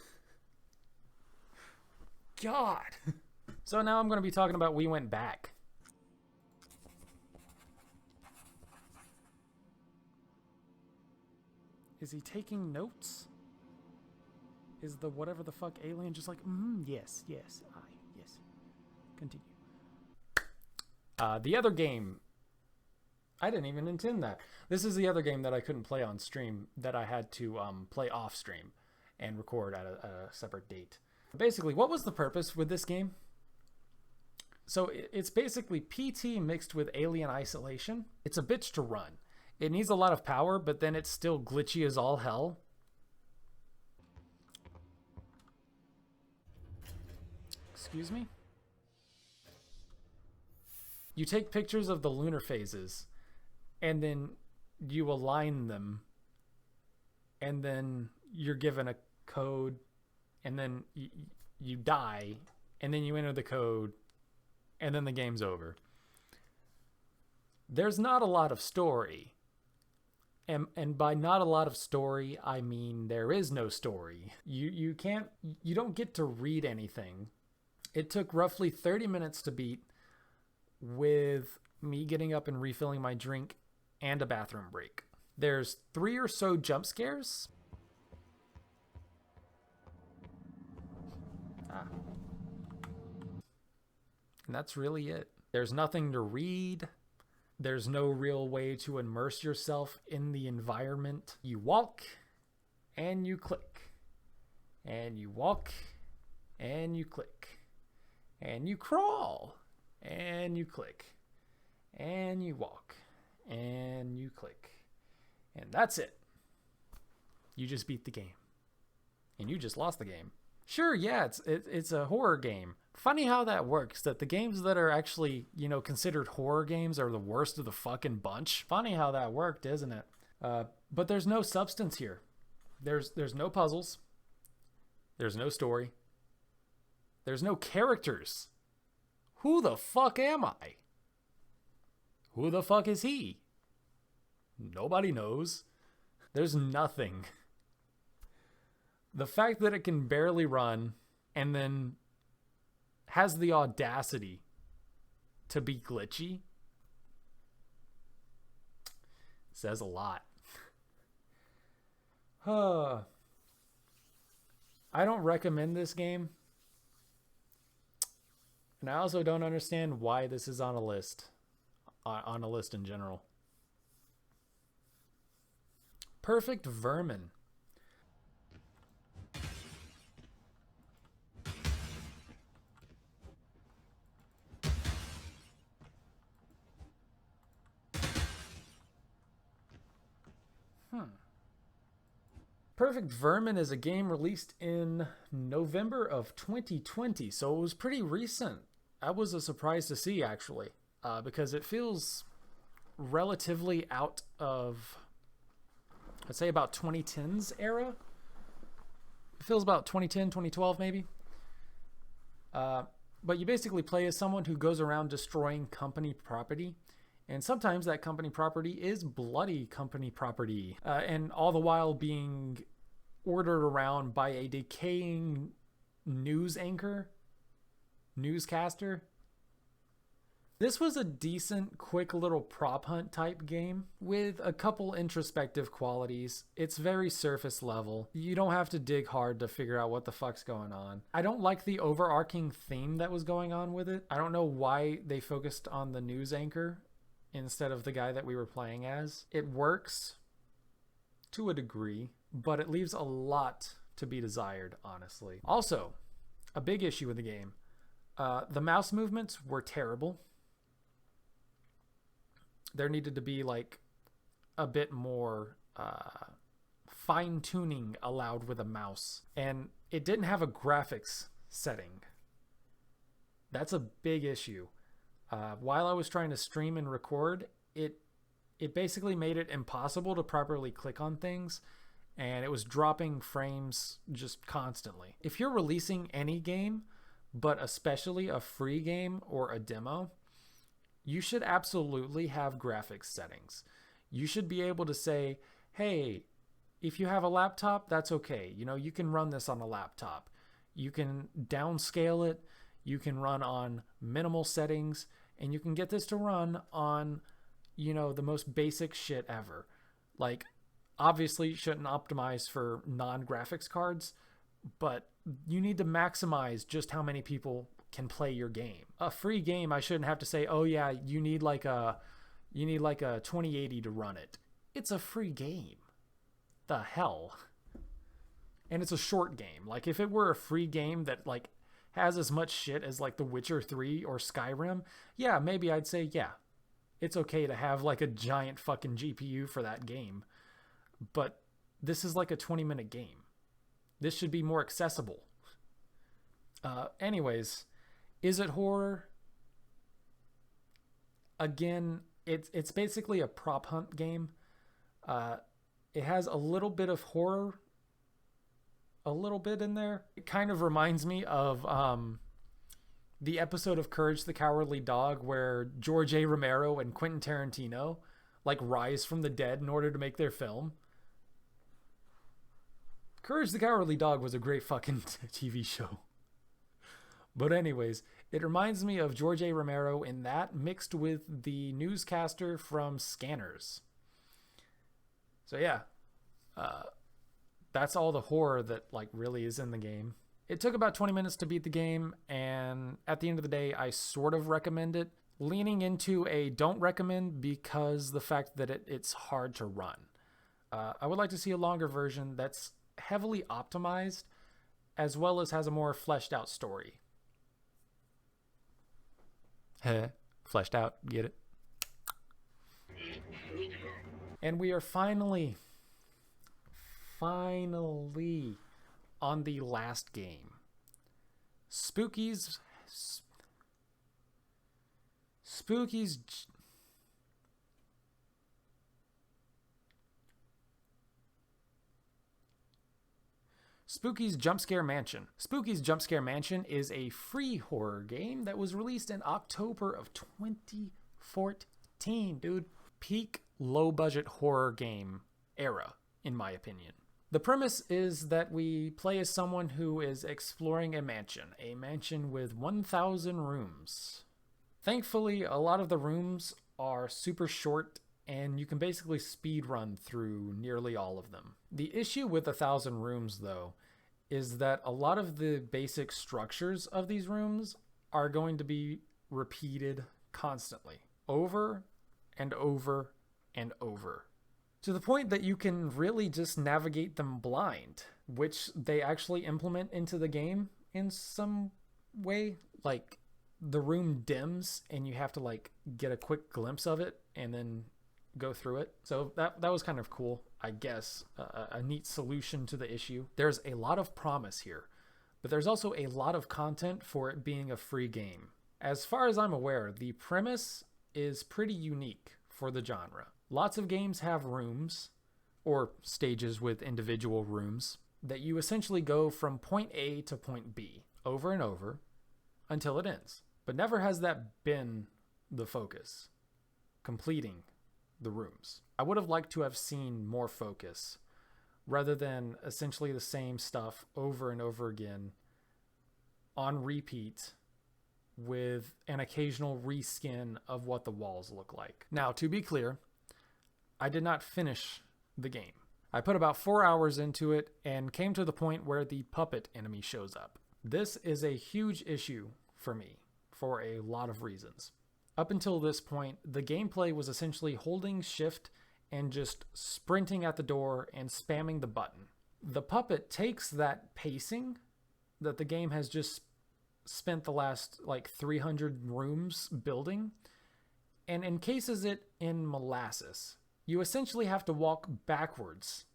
God. So now I'm going to be talking about We Went Back. Is he taking notes? Is the whatever the fuck alien just like, yes, yes, yes. Continue. The other game, I didn't even intend that. This is the other game that I couldn't play on stream, that I had to play off stream and record at a separate date. Basically, what was the purpose with this game? So it's basically PT mixed with Alien Isolation. It's a bitch to run. It needs a lot of power, but then it's still glitchy as all hell. Excuse me? You take pictures of the lunar phases, and then you align them, and then you're given a code, and then you die, and then you enter the code, and then the game's over. There's not a lot of story. And by not a lot of story, I mean there is no story. You don't get to read anything. It took roughly 30 minutes to beat, with me getting up and refilling my drink and a bathroom break. There's 3 or so jump scares. And that's really it. There's nothing to read. There's no real way to immerse yourself in the environment. You walk and you click. And you walk and you click. And you crawl and you click. And you walk and you click. And that's it. You just beat the game. And you just lost the game. Sure, yeah, it's a horror game. Funny how that works, that the games that are actually, considered horror games are the worst of the fucking bunch. Funny how that worked, isn't it? But there's no substance here. There's no puzzles. There's no story. There's no characters. Who the fuck am I? Who the fuck is he? Nobody knows. There's nothing. The fact that it can barely run and then has the audacity to be glitchy says a lot. I don't recommend this game. And I also don't understand why this is on a list. On a list in general. Perfect Vermin. Perfect Vermin is a game released in November of 2020, so it was pretty recent. That was a surprise to see, actually, because it feels relatively out of, I'd say, about 2010s era. It feels about 2010, 2012 maybe. But you basically play as someone who goes around destroying company property. And sometimes that company property is bloody company property. And all the while being ordered around by a decaying newscaster. This was a decent, quick little prop hunt type game with a couple introspective qualities. It's very surface level. You don't have to dig hard to figure out what the fuck's going on. I don't like the overarching theme that was going on with it. I don't know why they focused on the news anchor instead of the guy that we were playing as. It works to a degree, but it leaves a lot to be desired, honestly. Also, a big issue with the game. The mouse movements were terrible. There needed to be like a bit more fine-tuning allowed with a mouse. And it didn't have a graphics setting. That's a big issue. While I was trying to stream and record, it basically made it impossible to properly click on things, and it was dropping frames just constantly. If you're releasing any game, but especially a free game or a demo, you should absolutely have graphics settings. You should be able to say, hey, if you have a laptop, that's okay. You can run this on a laptop. You can downscale it. You can run on minimal settings, and you can get this to run on, the most basic shit ever. Like, obviously you shouldn't optimize for non-graphics cards, but you need to maximize just how many people can play your game. A free game, I shouldn't have to say, oh yeah, you need like a 2080 to run it. It's a free game. The hell? And it's a short game. Like, if it were a free game that like has as much shit as like The Witcher 3 or Skyrim, yeah, maybe I'd say, yeah, it's okay to have like a giant fucking GPU for that game. But this is like a 20-minute game. This should be more accessible. Anyways, is it horror? Again, it's basically a prop hunt game. It has a little bit of horror a little bit in there. It kind of reminds me of the episode of Courage the Cowardly Dog where George A. Romero and Quentin Tarantino like rise from the dead in order to make their film. Courage the Cowardly Dog was a great fucking TV show. But anyways, it reminds me of George A. Romero in that, mixed with the newscaster from Scanners. So yeah, that's all the horror that like really is in the game. It took about 20 minutes to beat the game, and at the end of the day, I sort of recommend it. Leaning into a don't recommend because the fact that it's hard to run. I would like to see a longer version that's heavily optimized, as well as has a more fleshed out story. Heh, fleshed out, get it? And we are finally on the last game. Spooky's Jumpscare Mansion. Spooky's Jumpscare Mansion is a free horror game that was released in October of 2014, dude. Peak low-budget horror game era, in my opinion. The premise is that we play as someone who is exploring a mansion with 1,000 rooms. Thankfully, a lot of the rooms are super short, and you can basically speed run through nearly all of them. The issue with 1,000 rooms, though, is that a lot of the basic structures of these rooms are going to be repeated constantly, over and over and over, to the point that you can really just navigate them blind, which they actually implement into the game in some way. Like, the room dims and you have to like get a quick glimpse of it and then go through it. So that was kind of cool, I guess, a neat solution to the issue. There's a lot of promise here, but there's also a lot of content for it being a free game. As far as I'm aware, the premise is pretty unique for the genre. Lots of games have rooms, or stages with individual rooms, that you essentially go from point A to point B over and over until it ends. But never has that been the focus, completing the rooms. I would have liked to have seen more focus rather than essentially the same stuff over and over again on repeat with an occasional reskin of what the walls look like. Now, to be clear, I did not finish the game. I put about 4 hours into it and came to the point where the puppet enemy shows up. This is a huge issue for me for a lot of reasons. Up until this point, the gameplay was essentially holding shift and just sprinting at the door and spamming the button. The puppet takes that pacing that the game has just spent the last like 300 rooms building and encases it in molasses. You essentially have to walk backwards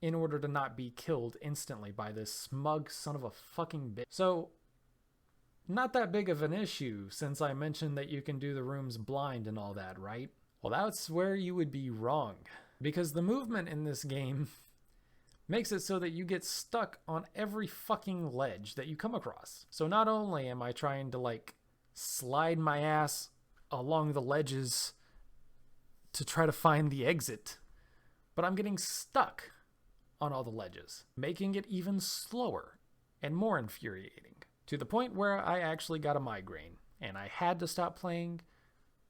in order to not be killed instantly by this smug son of a fucking bitch. So, not that big of an issue since I mentioned that you can do the rooms blind and all that, right? Well, that's where you would be wrong, because the movement in this game makes it so that you get stuck on every fucking ledge that you come across. So not only am I trying to like slide my ass along the ledges to try to find the exit, but I'm getting stuck on all the ledges, making it even slower and more infuriating, to the point where I actually got a migraine and I had to stop playing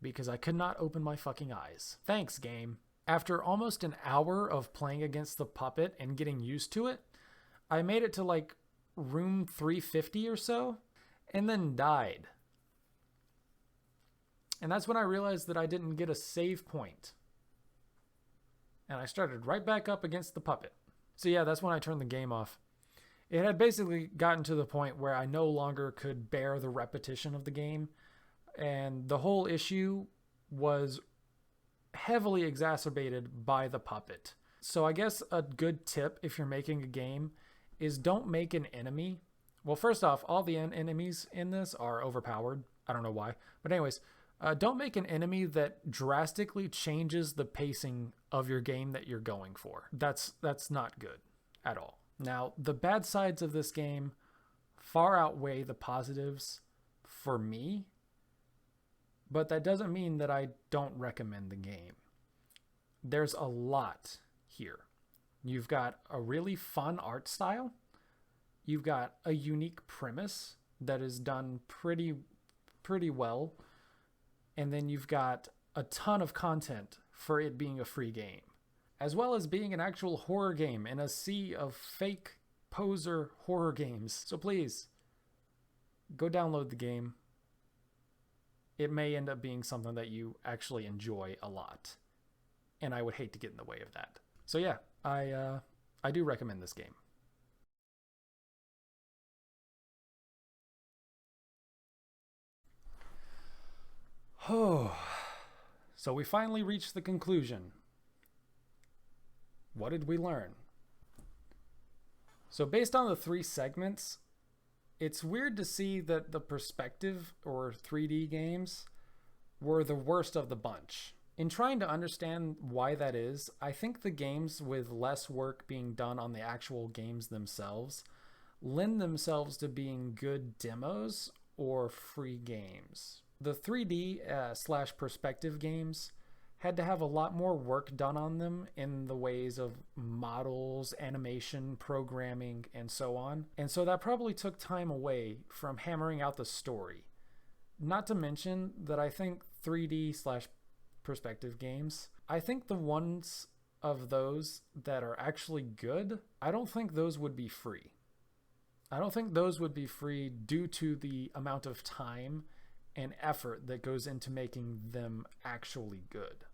because I could not open my fucking eyes. Thanks, game. After almost an hour of playing against the puppet and getting used to it, I made it to like room 350 or so and then died. And that's when I realized that I didn't get a save point. And I started right back up against the puppet. So yeah, that's when I turned the game off. It had basically gotten to the point where I no longer could bear the repetition of the game. And the whole issue was heavily exacerbated by the puppet. So I guess a good tip if you're making a game is don't make an enemy. Well, first off, all the enemies in this are overpowered. I don't know why. But anyways, don't make an enemy that drastically changes the pacing of your game that you're going for. That's not good at all. Now, the bad sides of this game far outweigh the positives for me, but that doesn't mean that I don't recommend the game. There's a lot here. You've got a really fun art style. You've got a unique premise that is done pretty well. And then you've got a ton of content for it being a free game, as well as being an actual horror game in a sea of fake poser horror games. So please, go download the game. It may end up being something that you actually enjoy a lot, and I would hate to get in the way of that. So yeah, I do recommend this game. Oh, so we finally reached the conclusion. What did we learn? So based on the 3 segments, it's weird to see that the perspective or 3D games were the worst of the bunch. In trying to understand why that is, I think the games with less work being done on the actual games themselves lend themselves to being good demos or free games. The 3D / perspective games had to have a lot more work done on them in the ways of models, animation, programming, and so on. And so that probably took time away from hammering out the story. Not to mention that I think 3D / perspective games, I think the ones of those that are actually good, I don't think those would be free. I don't think those would be free due to the amount of time and effort that goes into making them actually good.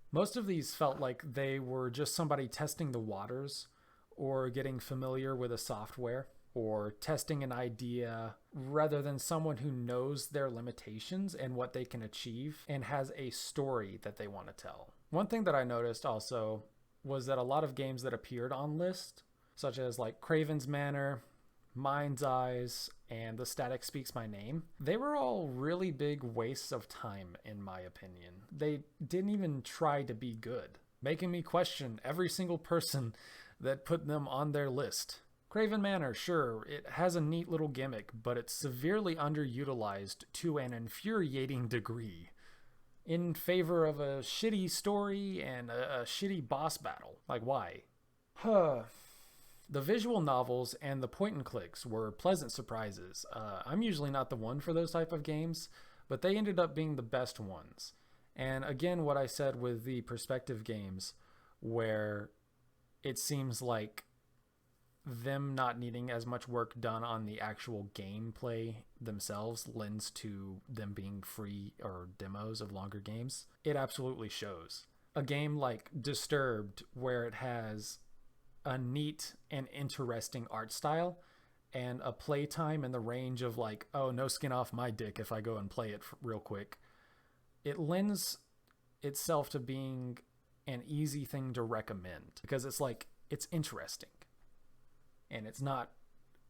Most of these felt like they were just somebody testing the waters or getting familiar with a software or testing an idea rather than someone who knows their limitations and what they can achieve and has a story that they want to tell. One thing that I noticed also was that a lot of games that appeared on list, such as like Kravens Manor, Mind's Eyes, and The Static Speaks My Name, they were all really big wastes of time, in my opinion. They didn't even try to be good, making me question every single person that put them on their list. Kravens Manor, sure, it has a neat little gimmick, but it's severely underutilized to an infuriating degree, in favor of a shitty story and a shitty boss battle. Like, why? The visual novels and the point and clicks were pleasant surprises. I'm usually not the one for those type of games, but they ended up being the best ones. And again, what I said with the perspective games, where it seems like them not needing as much work done on the actual gameplay themselves lends to them being free or demos of longer games. It absolutely shows. A game like Disturbed, where it has a neat and interesting art style and a playtime in the range of like, oh, no skin off my dick if I go and play it real quick. It lends itself to being an easy thing to recommend because it's like, it's interesting and it's not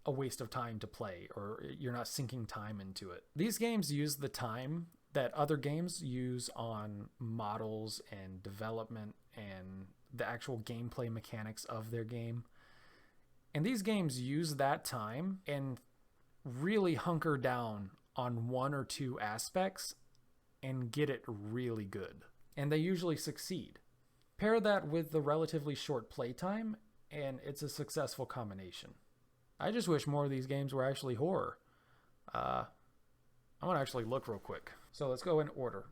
a waste of time to play, or you're not sinking time into it. These games use the time that other games use on models and development and the actual gameplay mechanics of their game. And these games use that time and really hunker down on 1 or 2 aspects and get it really good. And they usually succeed. Pair that with the relatively short playtime, and it's a successful combination. I just wish more of these games were actually horror. I want to actually look real quick. So let's go in order.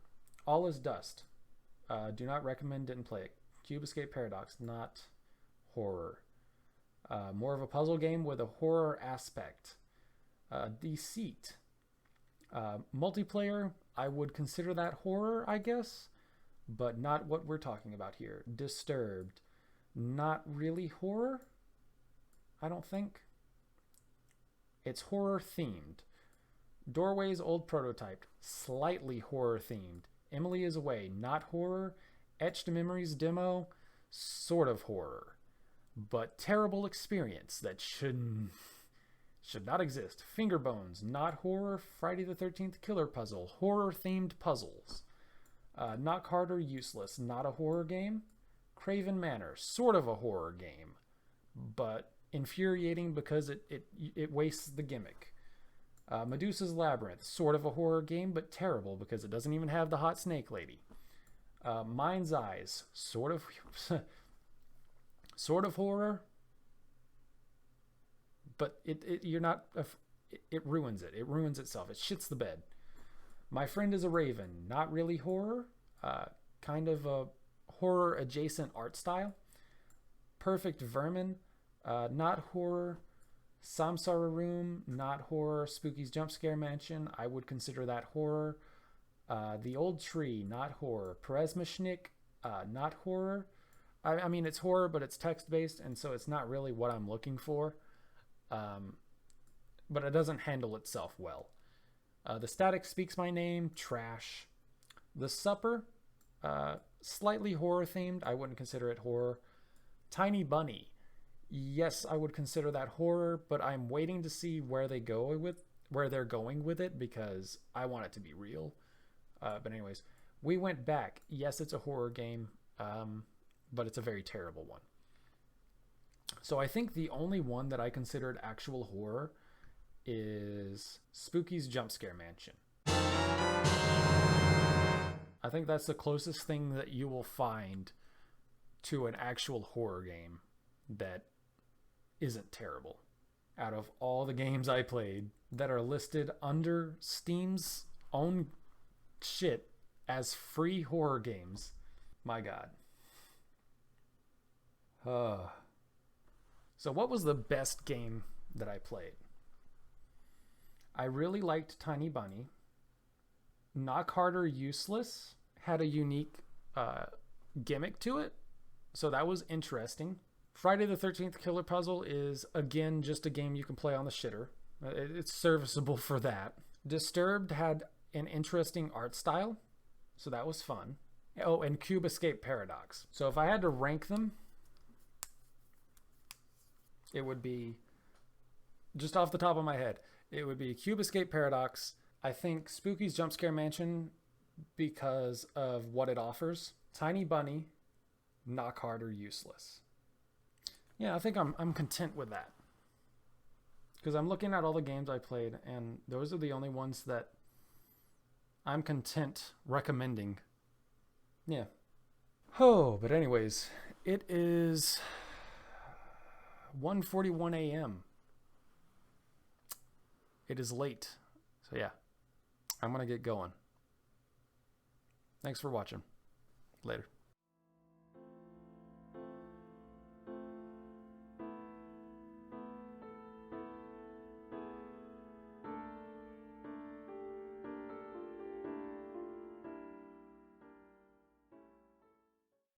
All is Dust. Do not recommend, didn't play it. Cube Escape Paradox, not horror. More of a puzzle game with a horror aspect. Deceit. Multiplayer, I would consider that horror, I guess, but not what we're talking about here. Disturbed. Not really horror, I don't think. It's horror themed. Doorway's Old Prototype, slightly horror themed. Emily is Away, not horror. Etched Memories demo, sort of horror, but terrible experience that should not exist. Fingerbones, not horror. Friday the 13th Killer Puzzle, horror themed puzzles. Knock Harder, useless, not a horror game. Kravens Manor, sort of a horror game, but infuriating because it wastes the gimmick. Medusa's Labyrinth, sort of a horror game, but terrible because it doesn't even have the hot snake lady. Mind's Eyes, sort of sort of horror, but it ruins it. It ruins itself. It shits the bed. My Friend is a Raven, not really horror, kind of a horror adjacent art style. Perfect Vermin, not horror. Samsara Room, not horror. Spooky's Jumpscare Mansion, I would consider that horror. The Old Tree, not horror. Peresmeshnik, not horror. I mean, it's horror, but it's text-based, and so it's not really what I'm looking for. But it doesn't handle itself well. The Static Speaks My Name, trash. The Supper, slightly horror-themed. I wouldn't consider it horror. Tiny Bunny, yes, I would consider that horror, but I'm waiting to see where they're going with it because I want it to be real. But anyways, We Went Back. Yes, it's a horror game, but it's a very terrible one. So I think the only one that I considered actual horror is Spooky's Jumpscare Mansion. I think that's the closest thing that you will find to an actual horror game that isn't terrible. Out of all the games I played that are listed under Steam's own shit as free horror games, my God. So what was the best game that I played? I really liked Tiny Bunny. Knock Harder Useless had a unique gimmick to it, so that was interesting. Friday the 13th Killer Puzzle is, again, just a game you can play on the shitter. It's serviceable for that. Disturbed had an interesting art style, so that was fun. Oh, and Cube Escape Paradox. So if I had to rank them, it would be, just off the top of my head, it would be Cube Escape Paradox. I think Spooky's Jumpscare Mansion because of what it offers. Tiny Bunny, Knock Harder Useless. Yeah, I think I'm content with that. Because I'm looking at all the games I played, and those are the only ones that I'm content recommending. Yeah. Oh, but anyways, it is 1:41 a.m. It is late. So yeah, I'm going to get going. Thanks for watching. Later.